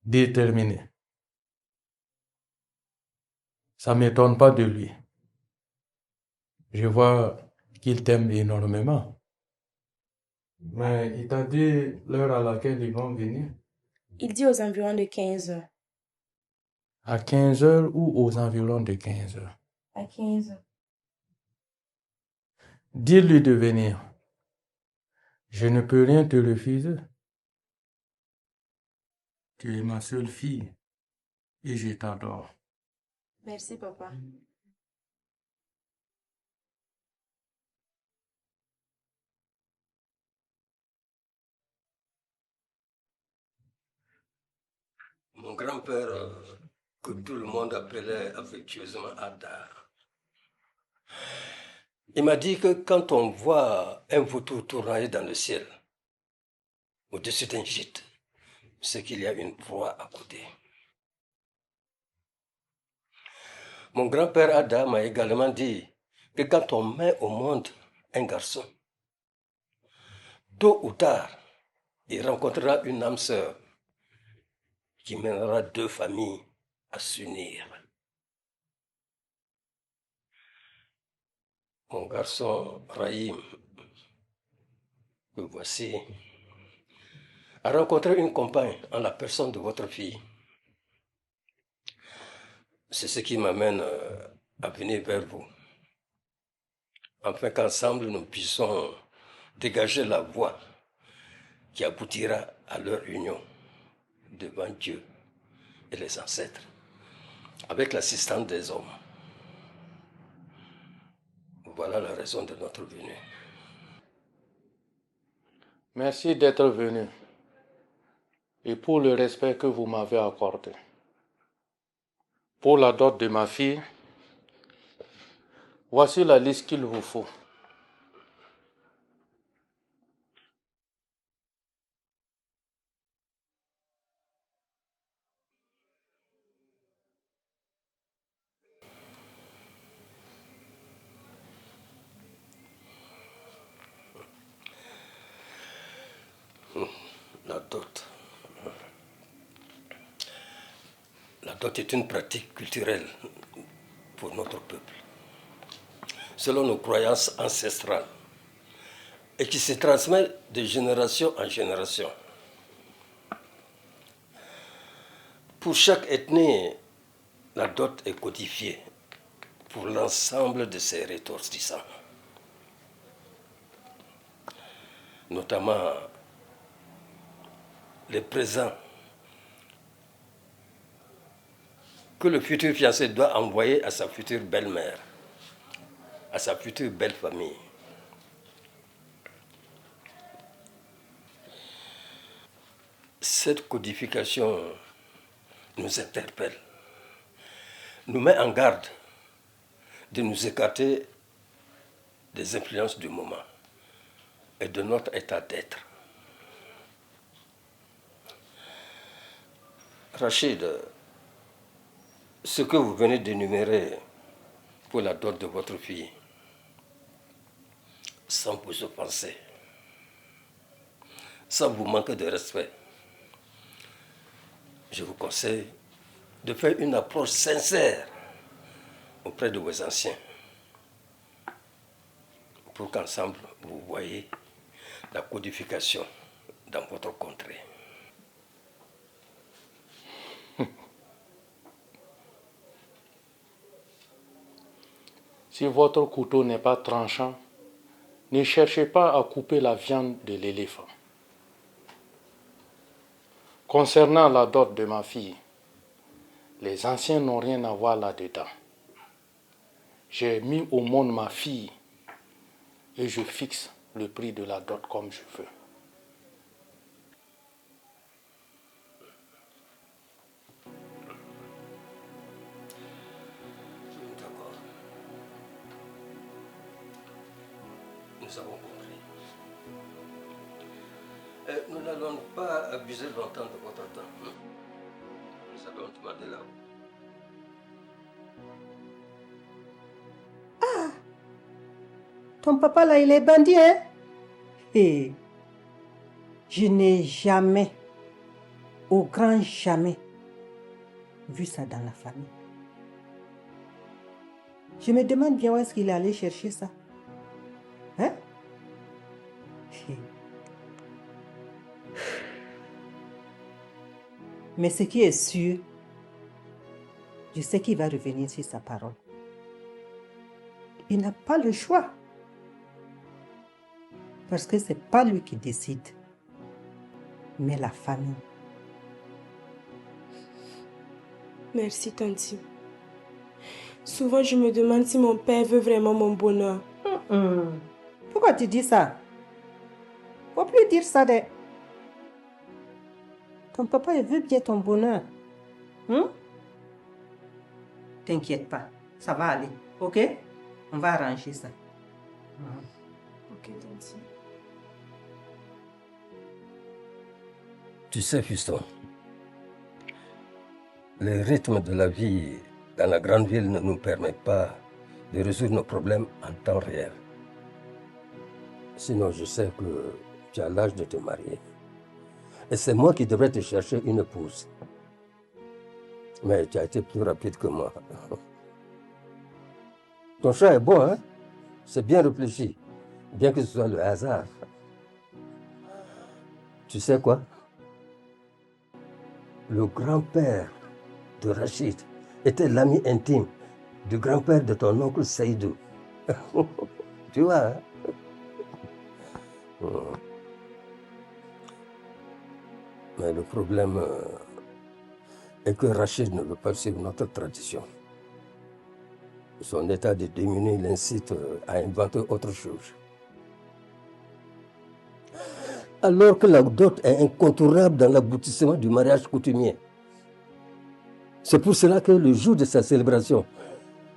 [SPEAKER 1] déterminé. Ça ne m'étonne pas de lui. Je vois qu'il t'aime énormément. Mais il t'a dit l'heure à laquelle ils vont venir?
[SPEAKER 2] Il dit aux environs de 15 heures.
[SPEAKER 1] À 15 heures ou aux environs de 15 heures?
[SPEAKER 2] À 15 heures.
[SPEAKER 1] Dis-lui de venir. Je ne peux rien te refuser. Tu es ma seule fille et je t'adore.
[SPEAKER 2] Merci, papa.
[SPEAKER 10] Mon grand-père, que tout le monde appelait affectueusement Ada, il m'a dit que quand on voit un vautour tournoyer dans le ciel, au-dessus d'un gîte, c'est qu'il y a une proie à côté. Mon grand-père Ada m'a également dit que quand on met au monde un garçon, tôt ou tard, il rencontrera une âme sœur qui mènera deux familles à s'unir. Mon garçon Rahim, que voici, a rencontré une compagne en la personne de votre fille. C'est ce qui m'amène à venir vers vous, afin qu'ensemble nous puissions dégager la voie qui aboutira à leur union devant Dieu et les ancêtres, avec l'assistance des hommes. Voilà la raison de notre venue.
[SPEAKER 1] Merci d'être venu et pour le respect que vous m'avez accordé. Pour la dot de ma fille, voici la liste qu'il vous faut.
[SPEAKER 10] La dot. La dot est une pratique culturelle pour notre peuple, selon nos croyances ancestrales, et qui se transmet de génération en génération. Pour chaque ethnie, la dot est codifiée pour l'ensemble de ses ressortissants, notamment les présents que le futur fiancé doit envoyer à sa future belle-mère, à sa future belle famille. Cette codification nous interpelle, nous met en garde de nous écarter des influences du moment et de notre état d'être. Rachid, ce que vous venez d'énumérer pour la dot de votre fille, sans vous offenser, sans vous manquer de respect, je vous conseille de faire une approche sincère auprès de vos anciens pour qu'ensemble vous voyez la codification dans votre contrée.
[SPEAKER 1] Si votre couteau n'est pas tranchant, ne cherchez pas à couper la viande de l'éléphant. Concernant la dot de ma fille, les anciens n'ont rien à voir là-dedans. J'ai mis au monde ma fille et je fixe le prix de la dot comme je veux.
[SPEAKER 10] D'accord. Nous avons compris. Nous n'allons pas abuser longtemps de votre temps. Nous allons demander là.
[SPEAKER 8] Ton papa là, il est bandit, hein? Et je n'ai jamais, au grand jamais, vu ça dans la famille. Je me demande bien où est-ce qu'il est allé chercher ça. Hein? Mais ce qui est sûr, je sais qu'il va revenir sur sa parole. Il n'a pas le choix. Parce que ce n'est pas lui qui décide, mais la famille.
[SPEAKER 2] Merci, Tanti. Souvent, je me demande si mon père veut vraiment mon bonheur.
[SPEAKER 8] Pourquoi tu dis ça? Faut plus dire ça de... Ton papa, il veut bien ton bonheur. T'inquiète pas, ça va aller, ok? On va arranger ça.
[SPEAKER 2] Ok, Tanti.
[SPEAKER 10] Tu sais, fiston, le rythme de la vie dans la grande ville ne nous permet pas de résoudre nos problèmes en temps réel. Sinon, je sais que tu as l'âge de te marier. Et c'est moi qui devrais te chercher une épouse. Mais tu as été plus rapide que moi. Ton choix est bon, hein? C'est bien réfléchi, bien que ce soit le hasard. Tu sais quoi? Le grand-père de Rachid était l'ami intime du grand-père de ton oncle Saïdou. Tu vois, hein? Mais le problème est que Rachid ne veut pas suivre notre tradition. Son état de démuni l'incite à inventer autre chose. Alors que la dot est incontournable dans l'aboutissement du mariage coutumier. C'est pour cela que le jour de sa célébration,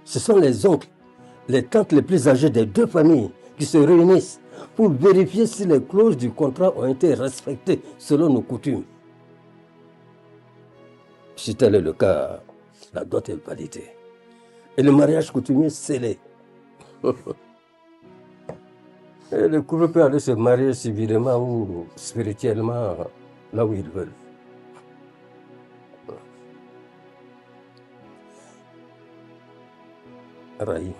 [SPEAKER 10] ce sont les oncles, les tantes les plus âgées des deux familles qui se réunissent pour vérifier si les clauses du contrat ont été respectées selon nos coutumes. Si tel est le cas, la dot est validée. Et le mariage coutumier scellé. Et le couple peut aller se marier civilement ou spirituellement là où ils veulent. Rahim,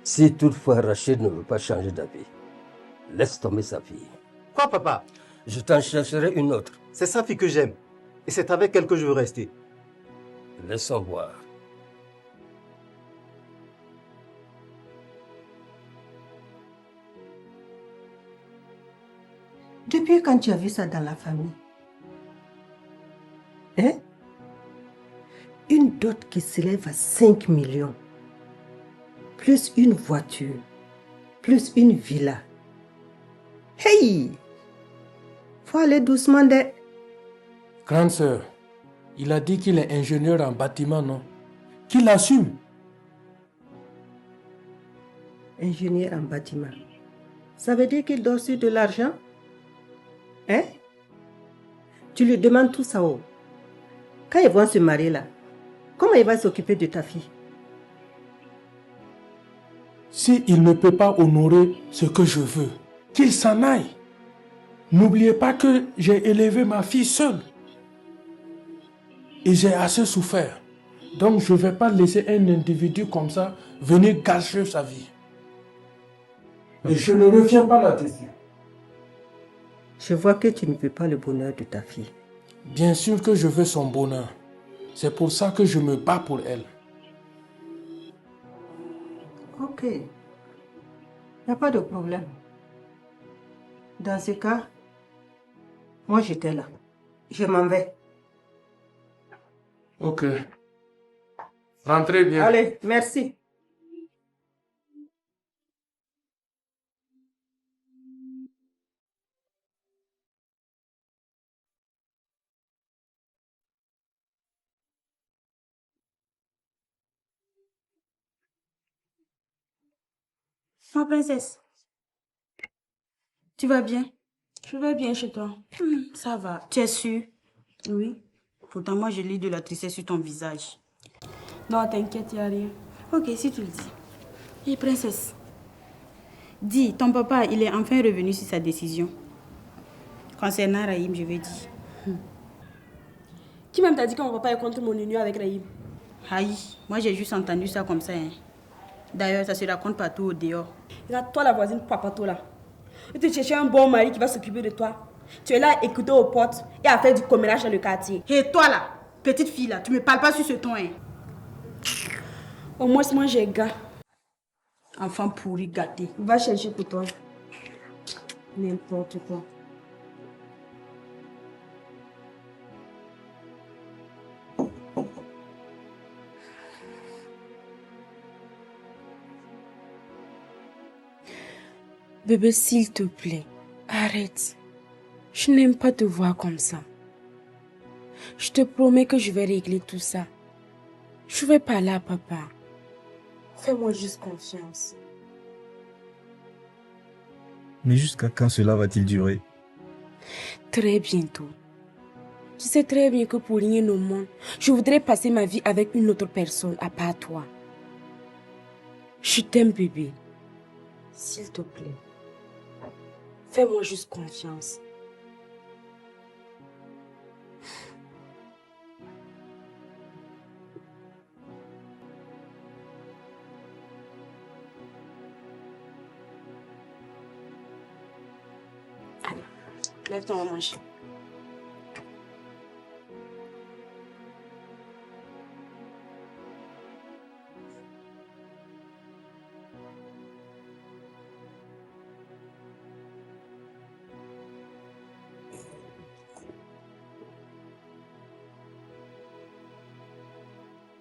[SPEAKER 10] si toutefois Rachid ne veut pas changer d'avis, laisse tomber sa fille.
[SPEAKER 11] Quoi, papa?
[SPEAKER 10] Je t'en chercherai une autre.
[SPEAKER 11] C'est sa fille que j'aime. Et c'est avec elle que je veux rester.
[SPEAKER 10] Laissons voir.
[SPEAKER 8] Depuis quand tu as vu ça dans la famille? Hein? Une dot qui s'élève à 5 millions, plus une voiture, plus une villa. Hey! Faut aller doucement de...
[SPEAKER 1] Grande sœur, il a dit qu'il est ingénieur en bâtiment, non? Qu'il assume.
[SPEAKER 8] Ingénieur en bâtiment. Ça veut dire qu'il dort sur de l'argent? Hein? Tu lui demandes tout ça où? Quand ils vont se marier là, comment il va s'occuper de ta fille?
[SPEAKER 1] S'il ne peut pas honorer ce que je veux, qu'il s'en aille. N'oubliez pas que j'ai élevé ma fille seule. Et j'ai assez souffert. Donc je ne vais pas laisser un individu comme ça venir gâcher sa vie. Et je ne reviens pas là-dessus.
[SPEAKER 8] Je vois que tu ne veux pas le bonheur de ta fille.
[SPEAKER 1] Bien sûr que je veux son bonheur. C'est pour ça que je me bats pour elle.
[SPEAKER 8] Ok. Il n'y a pas de problème. Dans ce cas, moi j'étais là. Je m'en vais.
[SPEAKER 1] Ok. Rentrez bien.
[SPEAKER 8] Allez, merci.
[SPEAKER 9] Ma princesse, tu vas bien?
[SPEAKER 2] Je vais bien chez toi.
[SPEAKER 9] Ça va. Tu es sûre?
[SPEAKER 2] Oui.
[SPEAKER 9] Pourtant, moi, je lis de la tristesse sur ton visage.
[SPEAKER 2] Non, t'inquiète, il n'y a rien.
[SPEAKER 9] Ok, si tu le dis. Et princesse, dis, ton papa, il est enfin revenu sur sa décision. Concernant Rahim, je veux dire.
[SPEAKER 2] Qui même t'a dit que mon papa est contre mon union avec Rahim?
[SPEAKER 9] Aïe, moi j'ai juste entendu ça comme ça. Hein. D'ailleurs, ça se raconte partout au dehors.
[SPEAKER 2] Regarde, toi, la voisine Papato là. Tu cherches un bon mari qui va s'occuper de toi. Tu es là à écouter aux portes et à faire du commérage dans le quartier.
[SPEAKER 9] Et toi là, petite fille là, tu me parles pas sur ce ton. Hein.
[SPEAKER 2] Au moins, moi j'ai gars.
[SPEAKER 9] Enfant pourri gâté.
[SPEAKER 2] Va chercher pour toi. N'importe quoi. Bébé, s'il te plaît, arrête. Je n'aime pas te voir comme ça. Je te promets que je vais régler tout ça. Je vais parler à papa. Fais-moi juste confiance.
[SPEAKER 12] Mais jusqu'à quand cela va-t-il durer?
[SPEAKER 2] Très bientôt. Tu sais très bien que pour rien au monde, je voudrais passer ma vie avec une autre personne à part toi. Je t'aime, bébé. S'il te plaît. Fais-moi juste confiance. Allez, lève-toi, on va manger.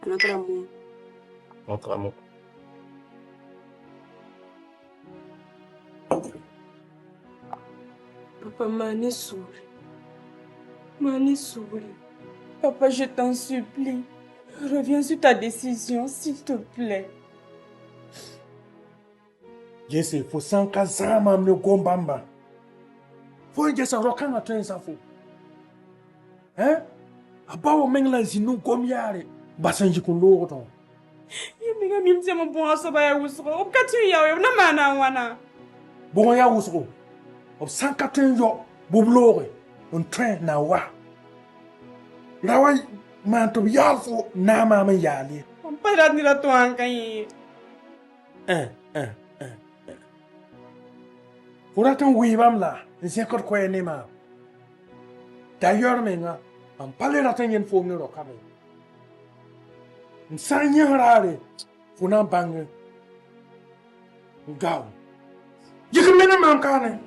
[SPEAKER 2] Notre amour.
[SPEAKER 6] Notre amour.
[SPEAKER 2] Papa, Mani sourit. Mani sourit. Papa, je t'en supplie. Reviens sur ta décision, s'il te plaît.
[SPEAKER 1] Jesse, faut sanka zama mne gombamba. Faut Jesse rokanga tren sa fo. Hein? Abawo mengla zinu gomiare. Basanji kundo to.
[SPEAKER 2] Yemiga mimse mo bon asoba ya wusro. Obkatu ya na mana wana.
[SPEAKER 1] Bon ya wusro. Ob sanka tren yo bublore. On train na wa. Lawa man to yalfo na mama yali.
[SPEAKER 3] Pada nira tuang kai.
[SPEAKER 1] Pourtant, oui, bam là, c'est encore quoi nema. D'ailleurs, menga, on parle de rien pour nous rokamer. Nsanya rare, funa bang. Gao. Yikmena mankane.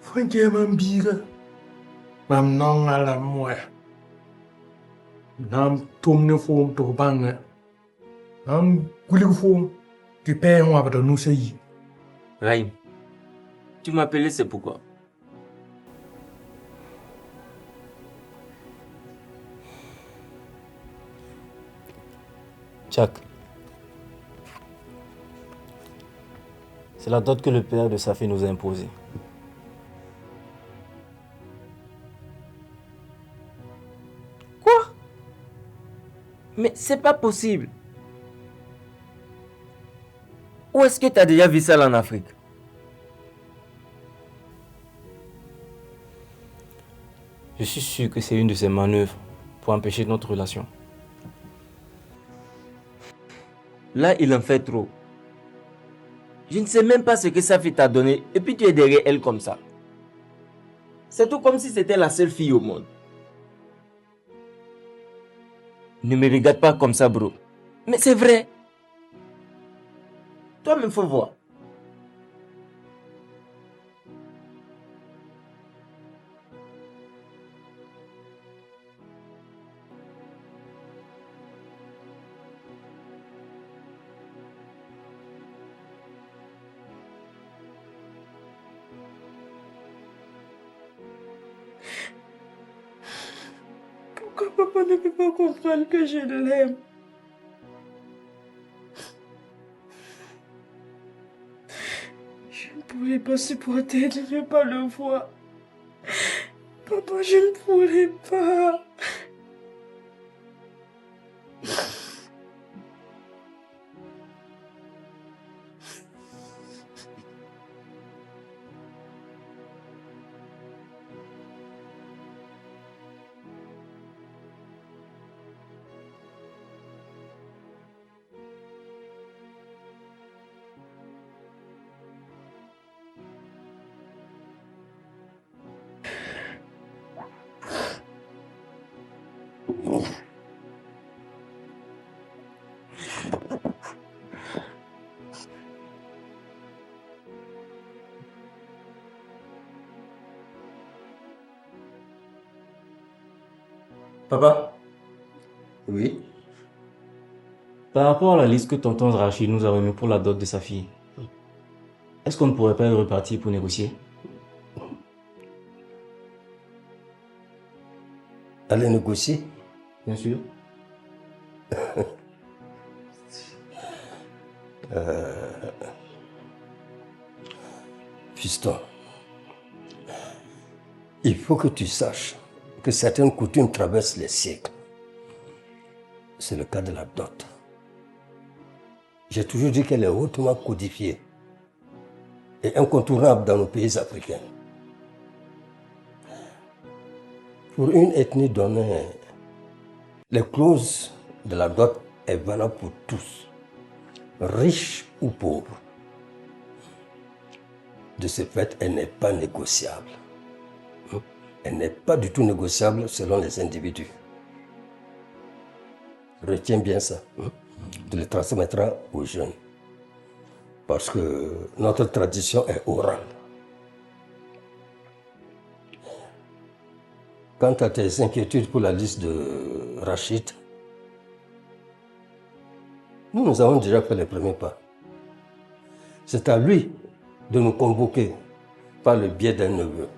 [SPEAKER 1] Fonje mambiga. Mam nong ala moya. Nam tomne fom to bang. Nam gulig fom. Tu payes moi pour nous saillir.
[SPEAKER 6] Raïm, tu m'appelais, c'est pourquoi?
[SPEAKER 5] Jack, c'est la dot que le père de Safi nous a imposée.
[SPEAKER 6] Quoi? Mais c'est pas possible. Où est-ce que tu as déjà vu ça là en Afrique?
[SPEAKER 5] Je suis sûr que c'est une de ses manœuvres pour empêcher notre relation.
[SPEAKER 6] Là, il en fait trop. Je ne sais même pas ce que Safi t'a donné et puis tu es derrière elle comme ça. C'est tout comme si c'était la seule fille au monde. Ne me regarde pas comme ça, bro. Mais c'est vrai. Toi-même, faut voir.
[SPEAKER 3] Pourquoi papa ne peut pas comprendre que je l'aime? Je ne pourrais pas supporter de ne pas le voir. Papa, je ne pourrais pas.
[SPEAKER 5] Papa?
[SPEAKER 10] Oui?
[SPEAKER 5] Par rapport à la liste que tonton Rachid nous a remis pour la dot de sa fille, est-ce qu'on ne pourrait pas y repartir pour négocier?
[SPEAKER 10] Aller négocier?
[SPEAKER 5] Bien sûr.
[SPEAKER 10] Fiston, il faut que tu saches que certaines coutumes traversent les siècles. C'est le cas de la dot. J'ai toujours dit qu'elle est hautement codifiée et incontournable dans nos pays africains. Pour une ethnie donnée, les clauses de la dot est valable pour tous, riches ou pauvres. De ce fait, elle n'est pas négociable. Elle n'est pas du tout négociable selon les individus. Retiens bien ça. Tu le transmettras aux jeunes. Parce que notre tradition est orale. Quant à tes inquiétudes pour la liste de Rachid, nous avons déjà fait les premiers pas. C'est à lui de nous convoquer par le biais d'un neveu.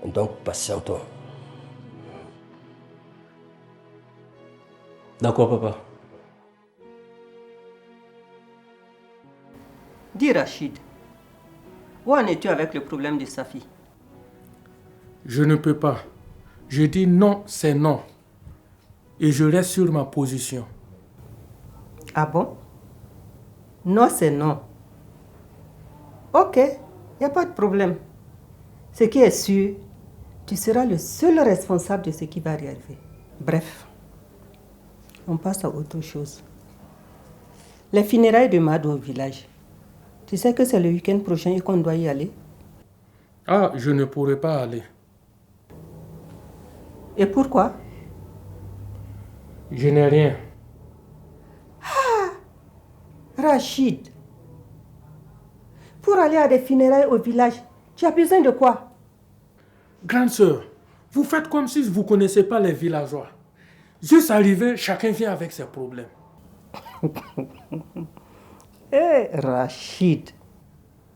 [SPEAKER 10] Donc, patientons.
[SPEAKER 5] D'accord, papa.
[SPEAKER 8] Dis Rachid, où en es-tu avec le problème de Safi?
[SPEAKER 1] Je ne peux pas. Je dis non, c'est non. Et je reste sur ma position.
[SPEAKER 8] Ah bon? Non, c'est non. Ok, il n'y a pas de problème. Ce qui est sûr, tu seras le seul responsable de ce qui va arriver. Bref, on passe à autre chose. Les funérailles de Mado au village. Tu sais que c'est le week-end prochain et qu'on doit y aller?
[SPEAKER 1] Ah, je ne pourrai pas aller.
[SPEAKER 8] Et pourquoi?
[SPEAKER 1] Je n'ai rien.
[SPEAKER 8] Rachid, pour aller à des funérailles au village, tu as besoin de quoi?
[SPEAKER 1] Grande sœur, vous faites comme si vous ne connaissez pas les villageois. Juste arrivé, chacun vient avec ses problèmes.
[SPEAKER 8] Eh, Rachid.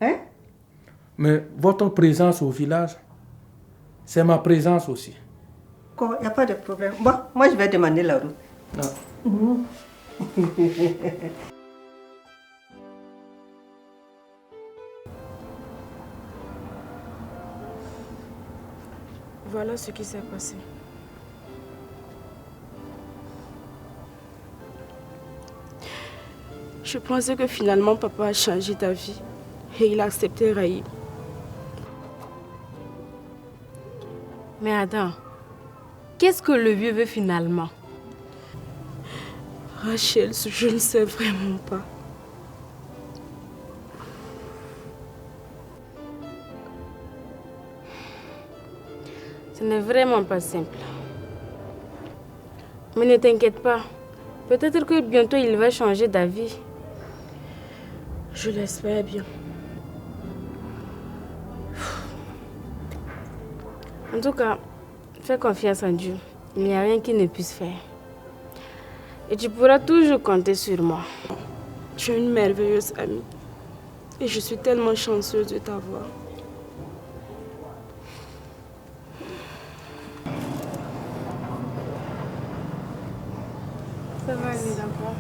[SPEAKER 8] Hein?
[SPEAKER 1] Mais votre présence au village, c'est ma présence aussi.
[SPEAKER 8] Il n'y a pas de problème. Bon, moi, je vais demander la route.
[SPEAKER 2] Voilà ce qui s'est passé. Je pensais que finalement papa a changé d'avis et il a accepté Raïb.
[SPEAKER 7] Mais attends, qu'est-ce que le vieux veut finalement?
[SPEAKER 2] Rachel, je ne sais vraiment pas.
[SPEAKER 7] Ce n'est vraiment pas simple. Mais ne t'inquiète pas. Peut-être que bientôt il va changer d'avis.
[SPEAKER 2] Je l'espère bien.
[SPEAKER 7] En tout cas, fais confiance en Dieu. Il n'y a rien qu'il ne puisse faire. Et tu pourras toujours compter sur moi.
[SPEAKER 2] Tu es une merveilleuse amie. Et je suis tellement chanceuse de t'avoir.
[SPEAKER 7] Ça va, les enfants.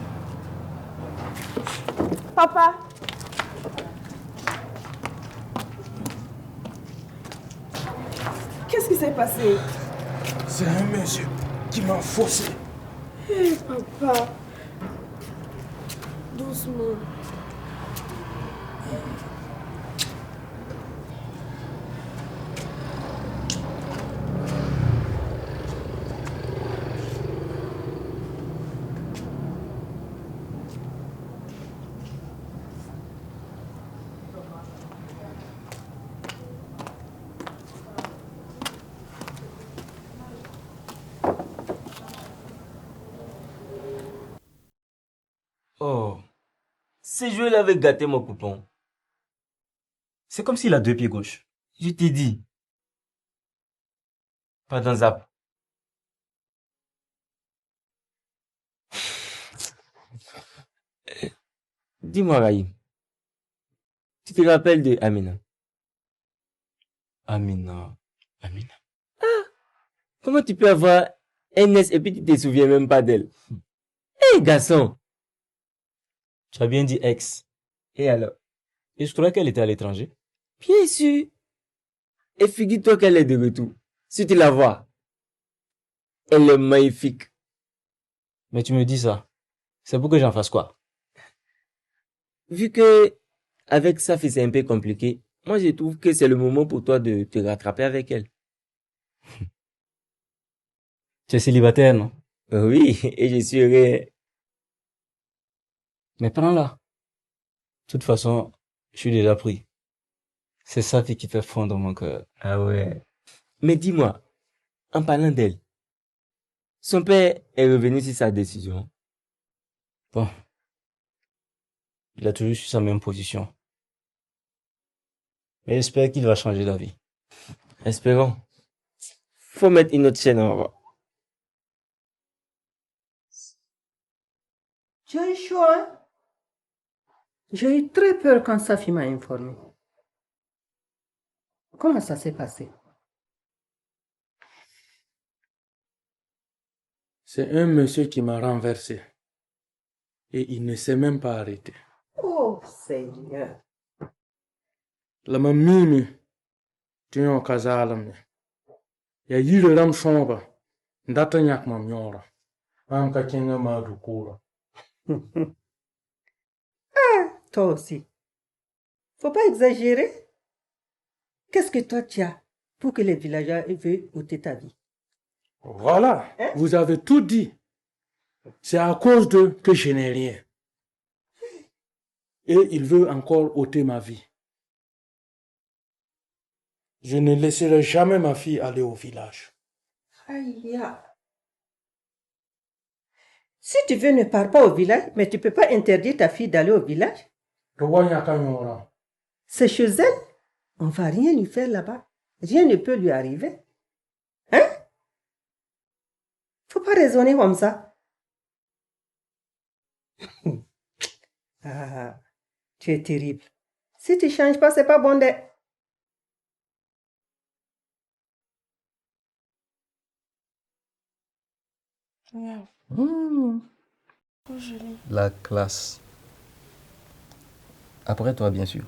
[SPEAKER 2] Papa! Qu'est-ce qui s'est passé?
[SPEAKER 1] C'est un monsieur qui m'a faussé.
[SPEAKER 2] Hé, papa. Doucement.
[SPEAKER 6] Oh, ce jeu-là avait gâté mon poupon.
[SPEAKER 12] C'est comme s'il a deux pieds gauches.
[SPEAKER 6] Je t'ai dit. Pardon, Zap. Dis-moi, Raïm. Tu te rappelles de Amina? Amina. Ah, comment tu peux avoir un S et puis tu te souviens même pas d'elle? Hé, garçon!
[SPEAKER 5] Tu as bien dit ex.
[SPEAKER 6] Et alors?
[SPEAKER 5] Et je croyais qu'elle était à l'étranger.
[SPEAKER 6] Bien sûr. Et figure-toi qu'elle est de retour. Si tu la vois, elle est magnifique.
[SPEAKER 5] Mais tu me dis ça. C'est pour que j'en fasse quoi?
[SPEAKER 6] Vu que avec sa fille c'est un peu compliqué, moi je trouve que c'est le moment pour toi de te rattraper avec elle.
[SPEAKER 5] Tu es célibataire, non?
[SPEAKER 6] Oui, et je suis heureux.
[SPEAKER 5] Mais prends-la. De toute façon, je suis déjà pris. C'est ça qui fait fondre mon cœur.
[SPEAKER 6] Ah ouais. Mais dis-moi, en parlant d'elle, son père est revenu sur sa décision.
[SPEAKER 5] Bon. Il a toujours su sa même position. Mais j'espère qu'il va changer d'avis.
[SPEAKER 6] Espérons. Faut mettre une autre chaîne en bas.
[SPEAKER 8] Tu as eu chaud, hein? J'ai eu très peur quand Safi m'a informé. Comment ça s'est passé?
[SPEAKER 1] C'est un monsieur qui m'a renversé. Et il ne s'est même pas arrêté.
[SPEAKER 8] Oh, Seigneur.
[SPEAKER 1] Lama mimi, tiyo kazalam ne. Ya yiri ram shomba, ndata nyak mam nyora. Anka kenga ma dukura.
[SPEAKER 8] Ah, toi aussi. Faut pas exagérer. Qu'est-ce que toi tu as? pour que les villageois veuillent ôter ta vie.
[SPEAKER 1] Voilà, vous avez tout dit. C'est à cause d'eux que je n'ai rien. Et il veut encore ôter ma vie. Je ne laisserai jamais ma fille aller au village.
[SPEAKER 8] Aïe. Si tu veux, ne pars pas au village, mais tu ne peux pas interdire ta fille d'aller au village. C'est chez elle. On ne va rien lui faire là-bas. Rien ne peut lui arriver. Hein? Faut pas raisonner comme ça. Ah, tu es terrible. Si tu ne changes pas, c'est pas bon de...
[SPEAKER 7] Wow. Trop joli.
[SPEAKER 5] La classe. Après toi, bien sûr.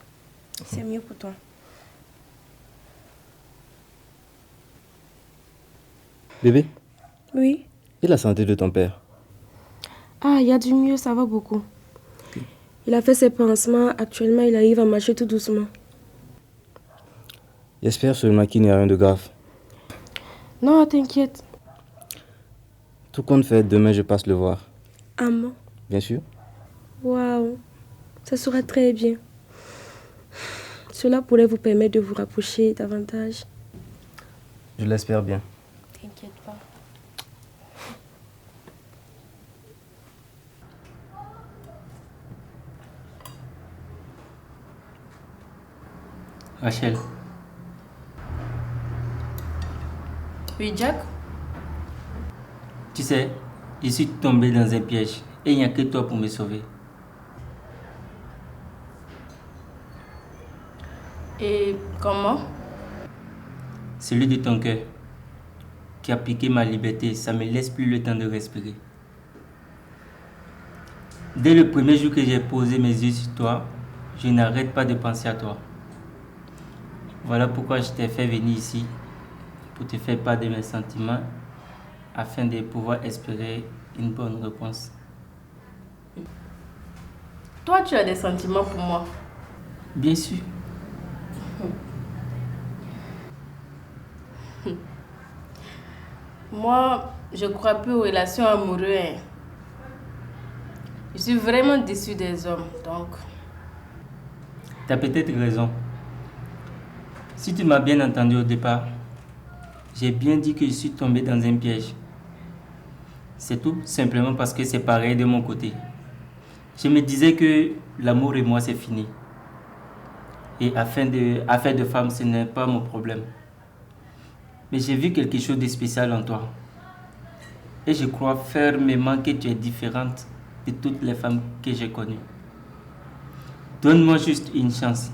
[SPEAKER 2] C'est mieux pour toi.
[SPEAKER 5] Bébé,
[SPEAKER 2] Oui.
[SPEAKER 5] et la santé de ton père?
[SPEAKER 2] Ah, il y a du mieux, ça va beaucoup. Il a fait ses pansements. Actuellement, il arrive à marcher tout doucement.
[SPEAKER 5] J'espère seulement qu'il n'y a rien de grave.
[SPEAKER 2] Non, t'inquiète.
[SPEAKER 5] Tout compte fait, demain je passe le voir.
[SPEAKER 2] Ah bon?
[SPEAKER 5] Bien sûr.
[SPEAKER 2] Waouh. Ça sera très bien. Cela pourrait vous permettre de vous rapprocher davantage.
[SPEAKER 5] Je l'espère bien.
[SPEAKER 2] T'inquiète pas.
[SPEAKER 13] Rachel.
[SPEAKER 7] Oui, Jack?
[SPEAKER 13] Tu sais, je suis tombé dans un piège et il n'y a que toi pour me sauver.
[SPEAKER 7] Et comment?
[SPEAKER 13] Celui de ton cœur qui a piqué ma liberté, ça me laisse plus le temps de respirer. Dès le premier jour que j'ai posé mes yeux sur toi, je n'arrête pas de penser à toi. Voilà pourquoi je t'ai fait venir ici, pour te faire part de mes sentiments, afin de pouvoir espérer une bonne réponse.
[SPEAKER 7] Toi, tu as des sentiments pour moi?
[SPEAKER 13] Bien sûr.
[SPEAKER 7] Moi, je crois peu aux relations amoureuses. Je suis vraiment déçue des hommes, donc...
[SPEAKER 13] Tu as peut-être raison. Si tu m'as bien entendu au départ, j'ai bien dit que je suis tombé dans un piège. C'est tout simplement parce que c'est pareil de mon côté. Je me disais que l'amour et moi c'est fini. Et affaire de femme, ce n'est pas mon problème. Mais j'ai vu quelque chose de spécial en toi. Et je crois fermement que tu es différente de toutes les femmes que j'ai connues. Donne-moi juste une chance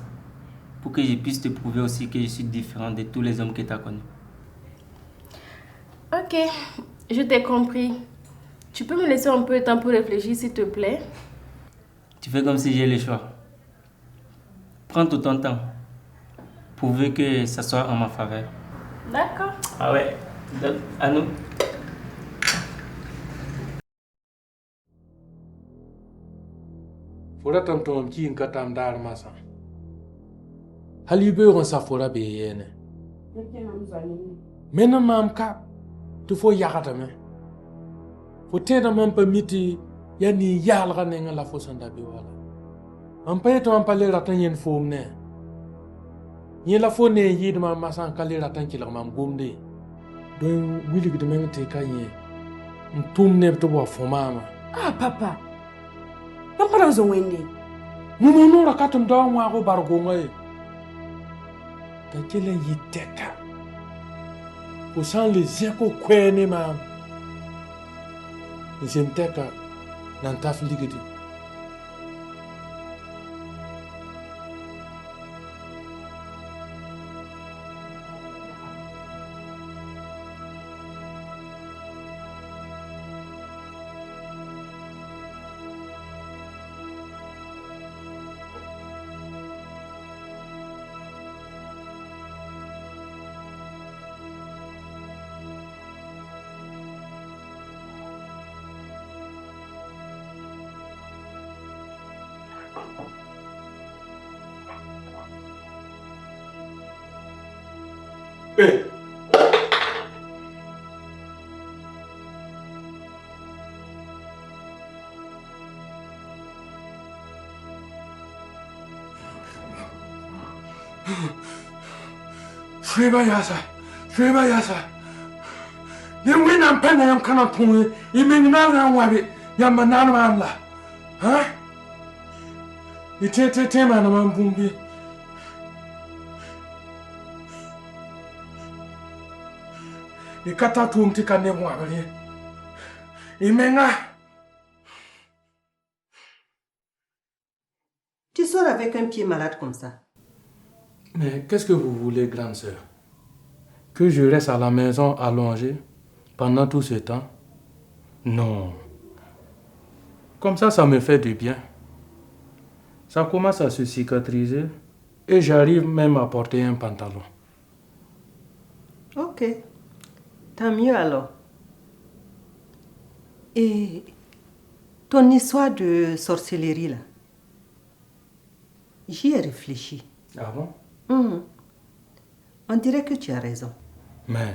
[SPEAKER 13] pour que je puisse te prouver aussi que je suis différente de tous les hommes que tu as connus.
[SPEAKER 7] Ok, je t'ai compris. Tu peux me laisser un peu de temps pour réfléchir, s'il te plaît?
[SPEAKER 13] Tu fais comme si j'ai le choix. Prends tout ton temps, pourvu que ça soit en ma faveur.
[SPEAKER 7] D'accord.
[SPEAKER 13] Ah ouais, donc, à nous.
[SPEAKER 1] Fora tam tom ki in katam dar masa. Halibe on sa fora be yene. Mena mam ka tu fo yakata me. Fo teda mam pa miti yani yalga ne ngala fo sanda be wala. Am pa yeto am pa le ratan yen fom ne. Yen la fo ne yid ma masan kale ratan ki la mam gomde. Don wili gide men te ka yen. Ntum ne to bo fo mama.
[SPEAKER 2] Ah, papa. Não para zo wende.
[SPEAKER 1] Mumu nura katum da wa go bargo ngai. Ta kele yiteka. Ko san le zeko kwene mam. Nzemteka nan tafligidi. Eh. Shweba yasa. Yemwe na mpenda yam kana tunwe. Imengina na wabe. Yamanana mamla. Ha? Itete mana mambumbi. Ikata tumtika ne mwabali. Imenga.
[SPEAKER 8] Tu sors avec un pied malade comme ça.
[SPEAKER 1] Mais qu'est-ce que vous voulez, grande sœur? Que je reste à la maison allongé pendant tout ce temps? Non. Comme ça me fait du bien. Ça commence à se cicatriser et j'arrive même à porter un pantalon.
[SPEAKER 8] Ok. Tant mieux alors. Et ton histoire de sorcellerie là, j'y ai réfléchi.
[SPEAKER 1] Ah bon?
[SPEAKER 8] On dirait que tu as raison.
[SPEAKER 1] Mais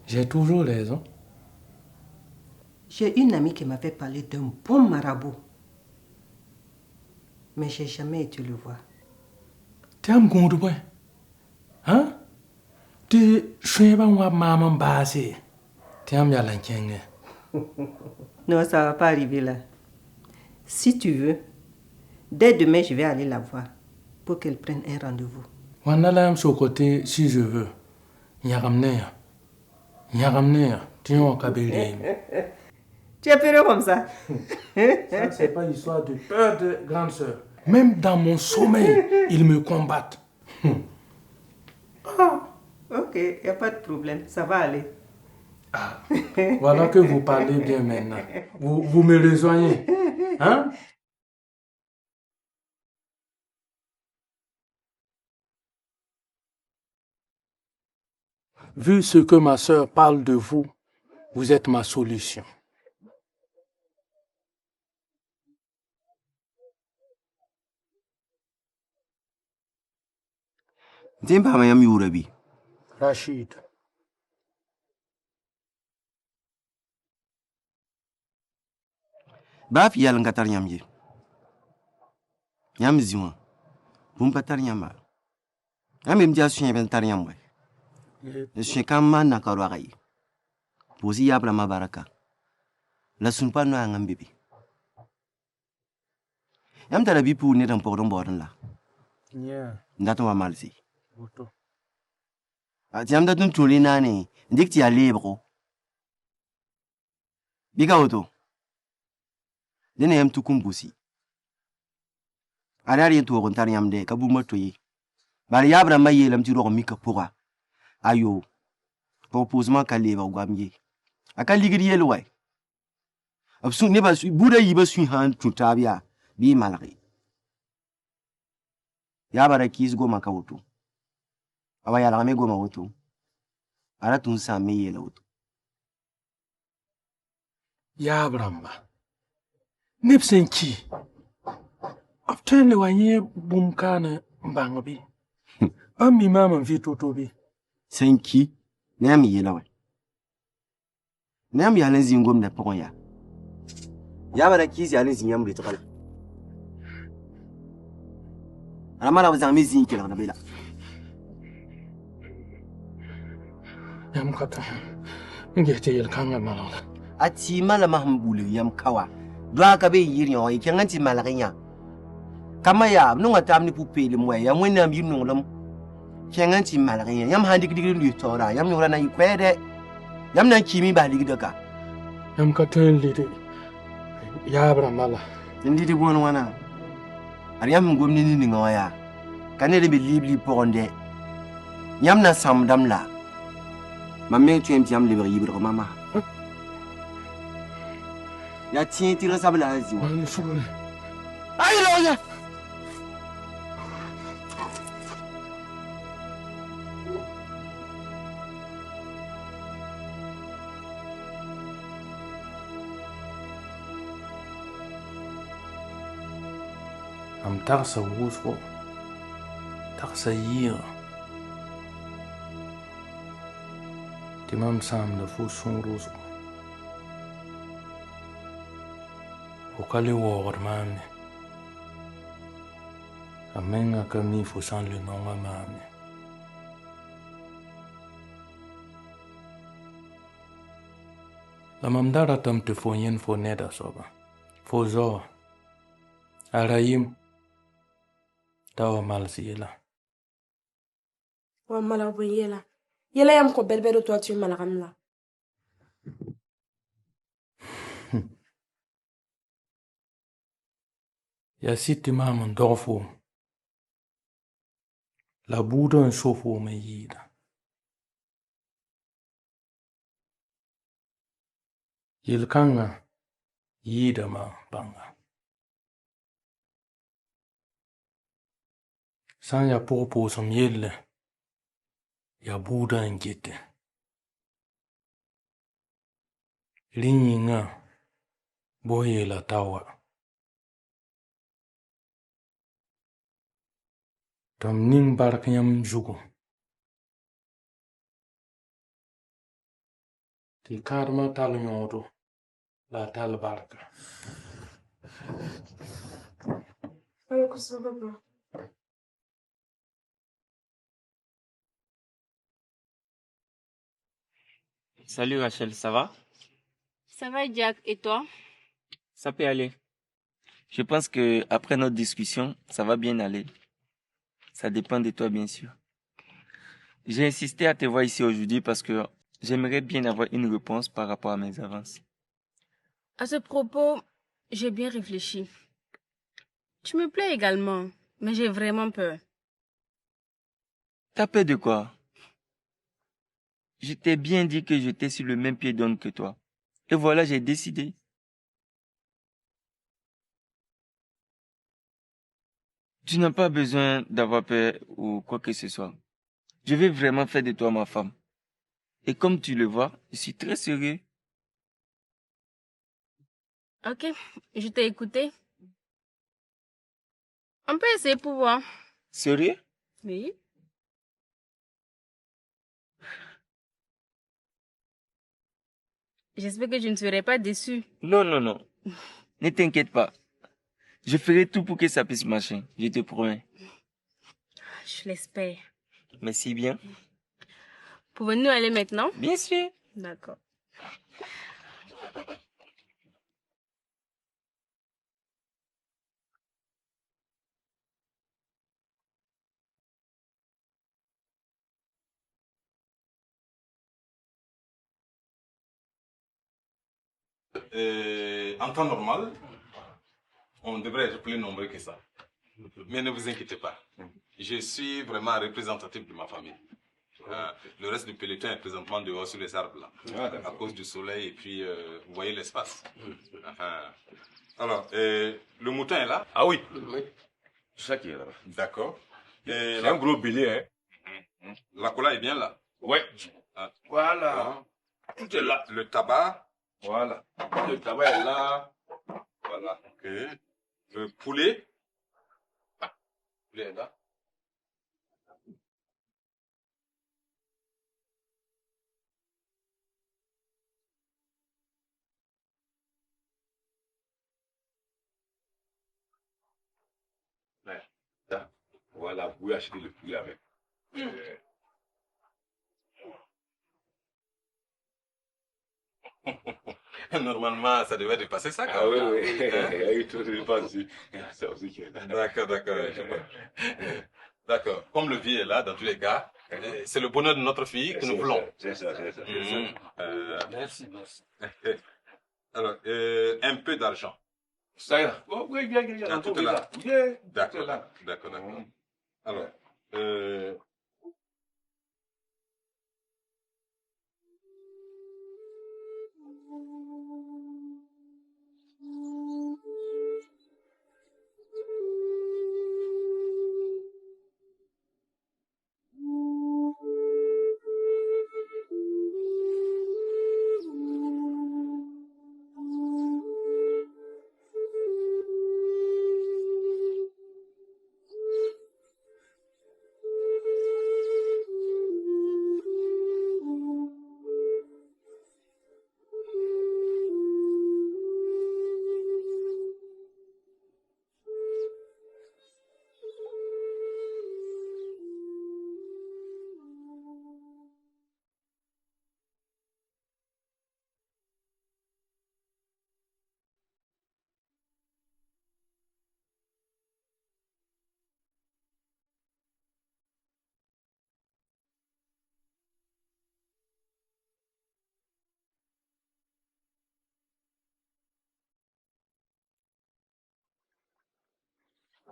[SPEAKER 1] j'ai toujours raison.
[SPEAKER 8] J'ai une amie qui m'avait parlé d'un bon marabout. Mais j'ai jamais été le voir.
[SPEAKER 1] Tu as me dit, hein? Tu sais pas où maman basé. Tu as mis
[SPEAKER 8] Non, ça va pas arriver là. Si tu veux, dès demain, je vais aller la voir pour qu'elle prenne un rendez-vous.
[SPEAKER 1] On a l'aime sur côté si je veux. Tu es
[SPEAKER 8] peur comme ça.
[SPEAKER 1] Ça, c'est pas l'histoire de peur de grande sœur. Même dans mon sommeil, ils me combattent.
[SPEAKER 8] Ok, il n'y a pas de problème, ça va aller.
[SPEAKER 1] Ah, voilà que vous parlez bien maintenant. Vous me rejoignez. Hein? Vu ce que ma sœur parle de vous, vous êtes ma solution. Rachid.
[SPEAKER 14] Baf yal ngatar nyamje. Nyam ziwa. Bum patar nyamba. Amem dia sunya ben tar nyamwe. Je kama na karwagai. Posi yabra mabaraka. La sunpa no angam bibi. Yam tara bi pu ne dan pordon bordon la.
[SPEAKER 1] Yeah.
[SPEAKER 14] Ndato wa malsi.
[SPEAKER 1] Auto.
[SPEAKER 14] Atiam da tun tuli nani. Ndik ti alebro. Biga auto. Dene yam tukumbusi. Anari yentu ko tar yam de kabu motoyi. Bari yabra maye lam ti ro mika pourra. Ayo. Proposement kaleva gwamye. Aka ligiri yelwai. Absu ne ba su buda yi ba su han tutabia bi malari. Yabara kiz go makawutu. Awa yala me go mawutu. Ara tun sa me yela wutu.
[SPEAKER 1] Yabramba. Nipsenki. After le wanye bumkana bangobi. Ami mama vito tobi.
[SPEAKER 14] Senki. Nami yela wa. Nami yala zingom na pokoya. Yabara kiz yala zinyam de tokala. Ramala wazami zinki la nabila.
[SPEAKER 1] Yam kata. Ngete yel kanga malala.
[SPEAKER 14] Ati mala mahambulu yam kawa. Dwa ka be yiri yo ikenganti malarinya. Kama ya nunga tamni pupele mwe ya mwena mi nunglam. Kenganti malarinya yam handik digri lu tora yam nyora na ikwede. Yam na kimi ba ligidaka.
[SPEAKER 1] Yam kata lidi. Yabra mala.
[SPEAKER 14] Ndidi bono wana. Ariam ngomni ni ngoya. Kanere be libli ponde. Yam na samdam la. Mamme tu yam libre libre mama. Ya tien tire sabla aziwa. Aïe là.
[SPEAKER 1] Am tarsa wuswo. Tarsa yir. tɩ mam sãamda fo sũur wʋsgo fo ka le waoogd maame a menga ka mi fo sãn le nonga maame la mam da ratame tɩ fo yẽnd fo neda soaba fo zao a ra yɩm t'a wa mals yɛla
[SPEAKER 2] Wa malak bõe yɛla yɛla yam kõ bɛd-bɛd tɩ wa tɩ malgem la
[SPEAKER 1] yaa sɩd tɩ maam n dog foom la buudã n so foom n yɩɩda yel-kãngã yɩɩdame bãnga sã n yaa pʋg-pʋʋsem yelle yaa buudã n gete rẽ yĩngã bos yeela t'a wa tɩ m ning bark yãmb zugu tɩ kãadmã tall yõodo la a tall barka
[SPEAKER 13] Salut Rachel, ça va?
[SPEAKER 7] Ça va, Jack, et toi?
[SPEAKER 13] Ça peut aller. Je pense que après notre discussion, ça va bien aller. Ça dépend de toi, bien sûr. J'ai insisté à te voir ici aujourd'hui parce que j'aimerais bien avoir une réponse par rapport à mes avances.
[SPEAKER 7] À ce propos, j'ai bien réfléchi. Tu me plais également, mais j'ai vraiment peur.
[SPEAKER 13] T'as peur de quoi? Je t'ai bien dit que j'étais sur le même pied d'onde que toi. Et voilà, j'ai décidé. Tu n'as pas besoin d'avoir peur ou quoi que ce soit. Je vais vraiment faire de toi ma femme. Et comme tu le vois, je suis très sérieux.
[SPEAKER 7] Ok, je t'ai écouté. On peut essayer pour voir.
[SPEAKER 13] Sérieux?
[SPEAKER 7] Oui. J'espère que je ne serai pas déçue.
[SPEAKER 13] Non, non, non. Ne t'inquiète pas. Je ferai tout pour que ça puisse marcher. Je te promets.
[SPEAKER 7] Je l'espère.
[SPEAKER 13] Merci bien.
[SPEAKER 7] Pouvons-nous aller maintenant?
[SPEAKER 13] Bien sûr.
[SPEAKER 7] D'accord.
[SPEAKER 15] En temps normal, on devrait être plus nombreux que ça. Mais ne vous inquiétez pas. Je suis vraiment représentatif de ma famille. Le reste du peloton est présentement dehors sur les arbres là, à cause du soleil et puis vous voyez l'espace. Alors, le mouton est là?
[SPEAKER 16] Ah oui. Ça qui est là.
[SPEAKER 15] D'accord.
[SPEAKER 16] C'est un gros bélier, hein.
[SPEAKER 15] La cola est bien là?
[SPEAKER 16] Ouais. Voilà.
[SPEAKER 15] Tout est là. Le tabac?
[SPEAKER 16] Voilà. Le tabac est là.
[SPEAKER 15] Voilà. Ok. Le poulet?
[SPEAKER 16] Le poulet est là. Là. Voilà, vous pouvez acheter le poulet avec.
[SPEAKER 15] Normalement, ça devait dépasser ça.
[SPEAKER 16] Ah oui, oui. Oui, tout dépend aussi. C'est aussi qui est là.
[SPEAKER 15] D'accord, d'accord. D'accord. Comme le vieux est là, dans tous les cas, c'est le bonheur de notre fille que nous voulons.
[SPEAKER 16] C'est ça, c'est ça.
[SPEAKER 15] Merci, merci. Alors, un peu d'argent.
[SPEAKER 16] Ça y est. Oh, oui, bien, bien.
[SPEAKER 15] Tout est là. D'accord, d'accord, d'accord. Alors,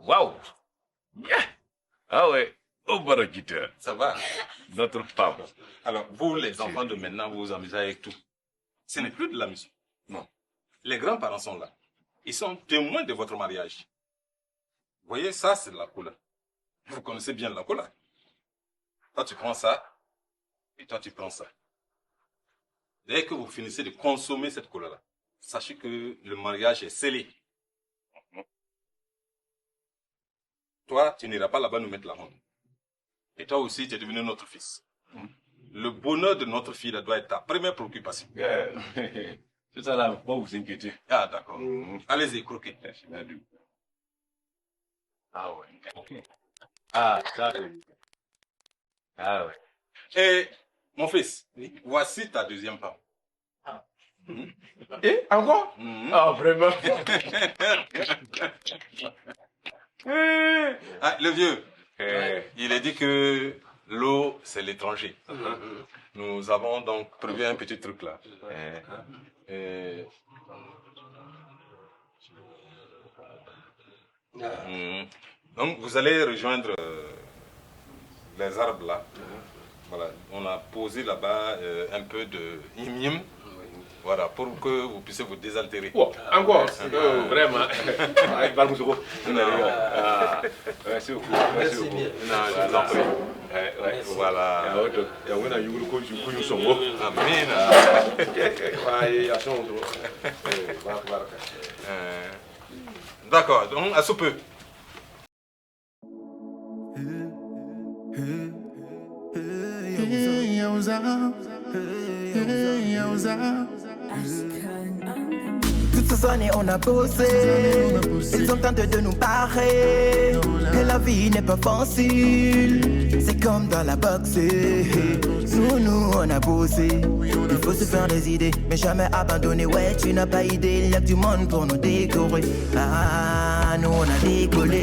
[SPEAKER 16] Waouh. Yeah. Ah ouais. Oh, Barakita.
[SPEAKER 15] Ça va?
[SPEAKER 16] Notre femme.
[SPEAKER 15] Alors, vous, les enfants de maintenant, vous vous amusez avec tout. Ce n'est plus de la musique. Non. Les grands-parents sont là. Ils sont témoins de votre mariage. Vous voyez, ça, c'est de la couleur. Vous connaissez bien la couleur. Toi, tu prends ça, et toi, tu prends ça. Dès que vous finissez de consommer cette couleur-là, sachez que le mariage est scellé. Toi, tu n'iras pas là-bas nous mettre la honte. Et toi aussi, tu es devenu notre fils. Le bonheur de notre fille là, doit être ta première préoccupation.
[SPEAKER 16] C'est ça là, pas vous inquiéter.
[SPEAKER 15] Ah, d'accord. Allez-y, croquez.
[SPEAKER 16] Ah ouais. Ah, ça. Ah ouais.
[SPEAKER 15] Et, mon fils, voici ta deuxième femme.
[SPEAKER 16] Et encore? Ah, vraiment?
[SPEAKER 15] Ah, le vieux, il a dit que l'eau, c'est l'étranger. Nous avons donc prévu un petit truc là. Donc, vous allez rejoindre les arbres là. Voilà, on a posé là-bas un peu de yim-yim. Voilà, pour que vous puissiez vous désaltérer.
[SPEAKER 16] Oh, encore? Vraiment? Avec Balmousoko. Merci beaucoup. Merci beaucoup.
[SPEAKER 15] Non, je vous en prie. Voilà. D'accord, donc à ce peu.
[SPEAKER 17] Toute cette année on a bossé, ils ont tenté de nous barrer. Et la vie n'est pas facile, c'est comme dans la boxe. Nous on a bossé, il faut se faire des idées, mais jamais abandonner. Ouais, tu n'as pas idée, il y a que du monde pour nous décorer. Ah, nous on a décollé,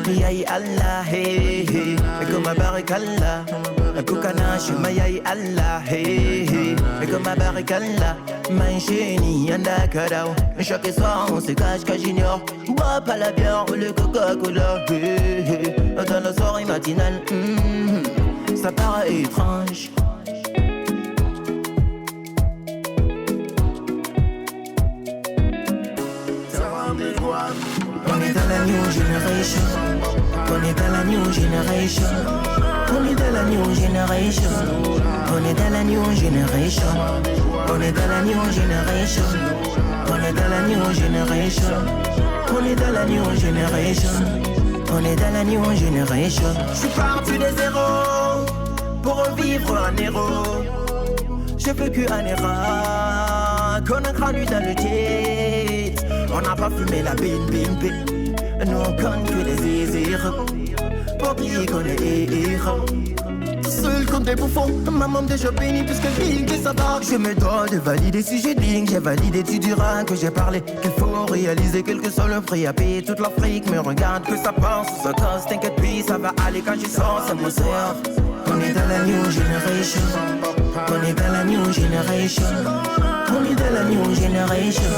[SPEAKER 17] yaï Allah, hey, hey. Et comme un barricalla, un coukana, je suis yaï Allah, hey, hey. Et comme un barricalla, ma chérie, yanda kadao. Chaque soir on se cache qu'à j'ignore. Bois pas la bière ou le Coca-Cola, hey, hey. Dans la soirée matinale, ça paraît étrange. On est dans la new generation. On est dans la new generation. On est dans la new generation. On est dans la new generation. On est dans la new generation. On est dans la new generation. On est dans la new generation. On est dans la new generation. Je suis parti de zéro pour revivre un héros. Je veux qu'un erreur, qu'on a crâne dans le tête. On n'a pas fumé la bine, bine, bine. Nous on compte que des désirs. Pour dire qu'on est héros. Seul comme des bouffons, maman déjà bénie puisque digne que ça va. Je me dois de valider si j'ai digne. J'ai validé, tu diras que j'ai parlé. Qu'il faut réaliser quel que soit le prix à payer. Toute l'Afrique me regarde, que ça pense, ça casse. T'inquiète, puis ça va aller quand je sors, c'est mon sœur. On est dans la new generation. On est dans la new generation. On est dans la new generation.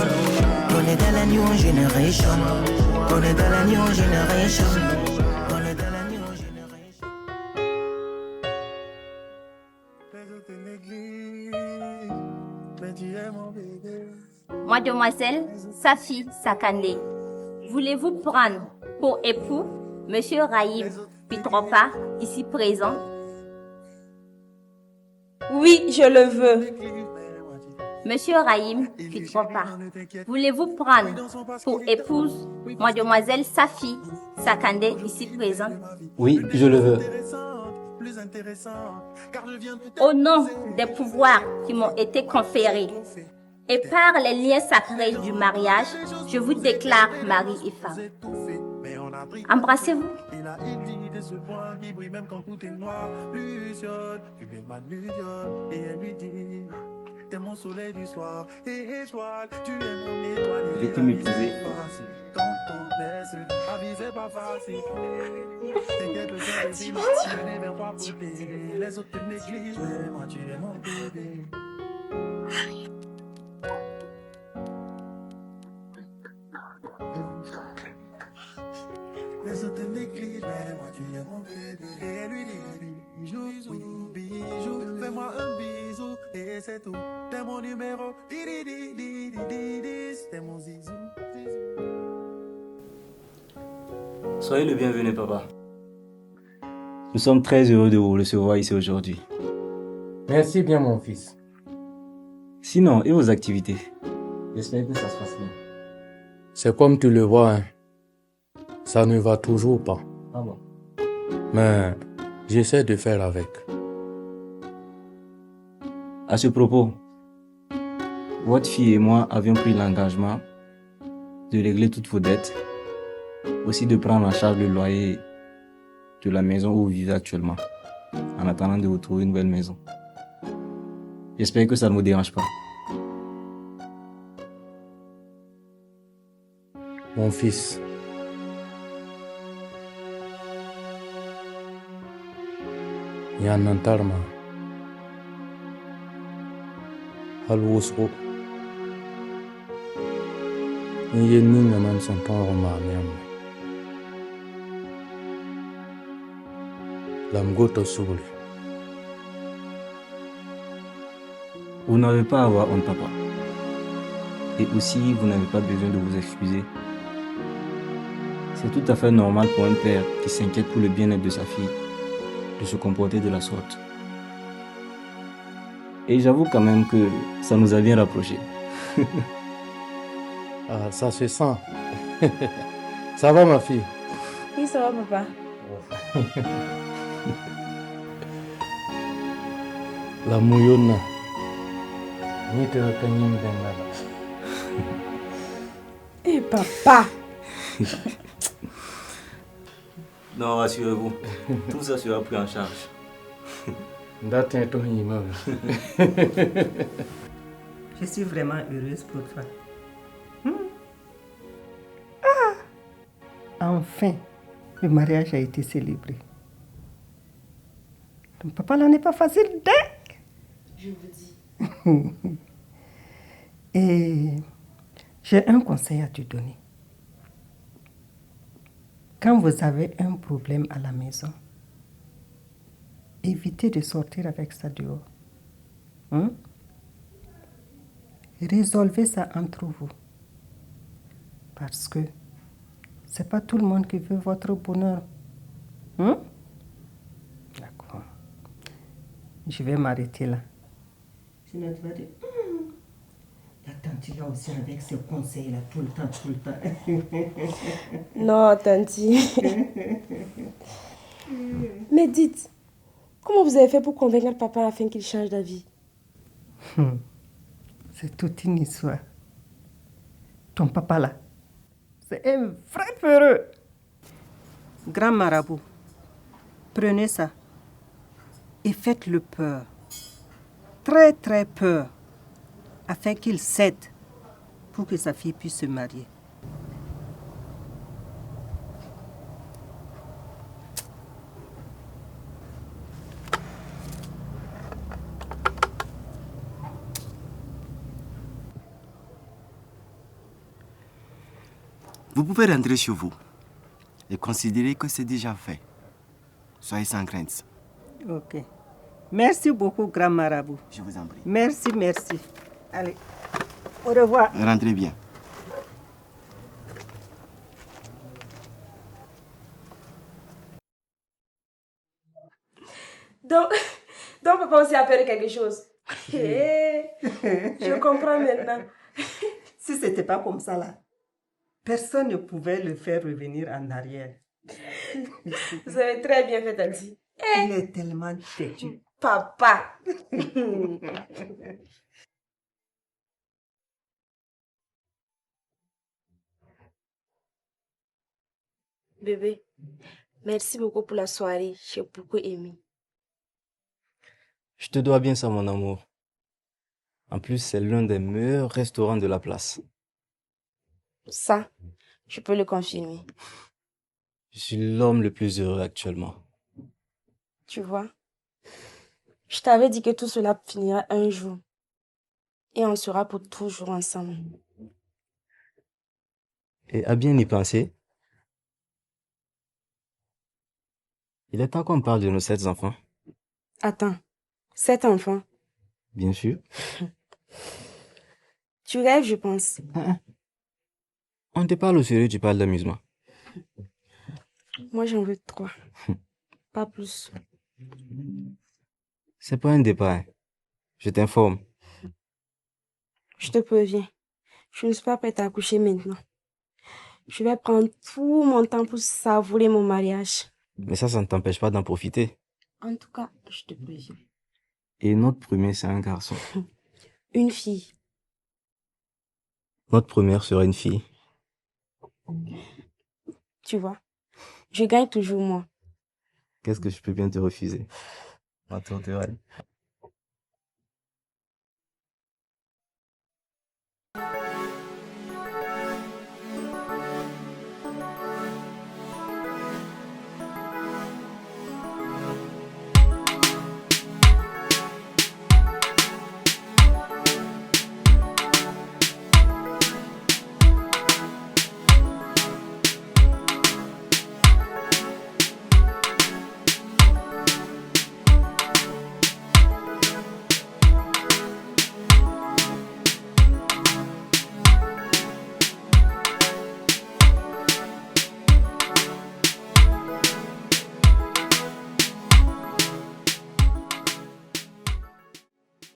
[SPEAKER 17] On est dans la new generation. On est dans la new generation. On est dans la new generation.
[SPEAKER 18] Mademoiselle Safi Sakandé, voulez-vous prendre pour époux Monsieur Rahim Pitropa, ici présent?
[SPEAKER 2] Oui, je le veux.
[SPEAKER 18] Monsieur Rahim Pitropa, voulez-vous prendre pour épouse Mademoiselle Safi Sakandé, ici présent?
[SPEAKER 5] Oui, je le veux.
[SPEAKER 18] Au nom des pouvoirs qui m'ont été conférés et par les liens sacrés du mariage, je vous déclare mari et femme. Embrassez-vous.
[SPEAKER 17] T'es mon soleil du soir et étoile, tu es mon étoile.
[SPEAKER 6] Je vais te m'épouser.
[SPEAKER 17] Aviser pas facile. T'inquiète, je n'ai même pas côté. Les autres te négligent, mais moi tu es mon bébé. Les bisous, t'aimes les clichés, mais moi tu es mon bébé. Et lui dit bijou, bijou, bijou, fais-moi un bisou, et c'est tout. T'es mon numéro, di di di di di di di, t'es mon zizou, zizou.
[SPEAKER 5] Soyez le bienvenu, papa. Nous sommes très heureux de vous recevoir ici aujourd'hui.
[SPEAKER 1] Merci bien, mon fils.
[SPEAKER 5] Sinon, et vos activités? J'espère que ça se passe bien.
[SPEAKER 1] C'est comme tu le vois, hein. Ça ne va toujours pas.
[SPEAKER 5] Ah bon?
[SPEAKER 1] Mais j'essaie de faire avec.
[SPEAKER 5] À ce propos, votre fille et moi avions pris l'engagement de régler toutes vos dettes, aussi de prendre en charge le loyer de la maison où vous vivez actuellement, en attendant de vous trouver une nouvelle maison. J'espère que ça ne vous dérange pas.
[SPEAKER 1] Mon fils, Yanantarma, Halwosro, Yenni Naman Santan Romaniam, Lamgoto Soul.
[SPEAKER 5] Vous n'avez pas à avoir honte, papa. Et aussi, vous n'avez pas besoin de vous excuser. C'est tout à fait normal pour un père qui s'inquiète pour le bien-être de sa fille de se comporter de la sorte. Et j'avoue quand même que ça nous a bien rapprochés.
[SPEAKER 1] Ah, ça se sent. Ça va, ma fille?
[SPEAKER 2] Oui, ça va, papa.
[SPEAKER 1] La mouillonna. Ni te reconnais bien là.
[SPEAKER 2] Eh, papa!
[SPEAKER 5] Non, rassurez-vous, tout ça sera pris en charge.
[SPEAKER 8] Je suis vraiment heureuse pour toi. Enfin, le mariage a été célébré. Ton papa là n'est pas facile, dingue.
[SPEAKER 2] Je vous dis.
[SPEAKER 8] Et j'ai un conseil à te donner. Quand vous avez un problème à la maison, évitez de sortir avec ça dehors. Résolvez ça entre vous. Parce que c'est pas tout le monde qui veut votre bonheur. D'accord. Je vais m'arrêter là. Sinon, tu vas dire, la tante là aussi avec ses conseils là, tout le temps, tout le temps.
[SPEAKER 2] Non, tanti. Mais dites, comment vous avez fait pour convaincre papa afin qu'il change d'avis?
[SPEAKER 8] C'est toute une histoire. Ton papa là, c'est un vrai peureux. Grand marabout, prenez ça et faites-le peur. Très très peur, afin qu'il cède pour que sa fille puisse se marier.
[SPEAKER 14] Vous pouvez rentrer chez vous et considérer que c'est déjà fait. Soyez sans crainte.
[SPEAKER 8] Ok. Merci beaucoup, grand marabout.
[SPEAKER 14] Je vous en prie.
[SPEAKER 8] Merci, merci. Allez, au revoir.
[SPEAKER 14] Rentrez bien.
[SPEAKER 2] Donc papa aussi a peur de quelque chose. Je comprends maintenant.
[SPEAKER 8] Si c'était pas comme ça là, personne ne pouvait le faire revenir en arrière.
[SPEAKER 2] Vous avez très bien fait, Tanti.
[SPEAKER 8] Il est tellement têtu.
[SPEAKER 2] Papa. Bébé, merci beaucoup pour la soirée. J'ai beaucoup aimé.
[SPEAKER 5] Je te dois bien ça, mon amour. En plus, c'est l'un des meilleurs restaurants de la place.
[SPEAKER 2] Ça, je peux le confirmer.
[SPEAKER 5] Je suis l'homme le plus heureux actuellement.
[SPEAKER 2] Tu vois, je t'avais dit que tout cela finira un jour. Et on sera pour toujours ensemble.
[SPEAKER 5] Et à bien y penser, Il est temps qu'on parle de nos 7 enfants.
[SPEAKER 2] Attends, 7 enfants.
[SPEAKER 5] Bien sûr.
[SPEAKER 2] Tu rêves, je pense.
[SPEAKER 5] On te parle au sérieux, tu parles d'amusement.
[SPEAKER 2] Moi, j'en veux 3. Pas plus.
[SPEAKER 5] C'est pas un débat. Hein. Je t'informe.
[SPEAKER 2] Je te préviens. Je ne suis pas prête à accoucher maintenant. Je vais prendre tout mon temps pour savourer mon mariage.
[SPEAKER 5] Mais ça ne t'empêche pas d'en profiter.
[SPEAKER 2] En tout cas, je te préviens.
[SPEAKER 5] Et notre premier, c'est un garçon.
[SPEAKER 2] Une fille.
[SPEAKER 5] Notre première sera une fille.
[SPEAKER 2] Tu vois, je gagne toujours moi.
[SPEAKER 5] Qu'est-ce que je peux bien te refuser? Ma tourterelle.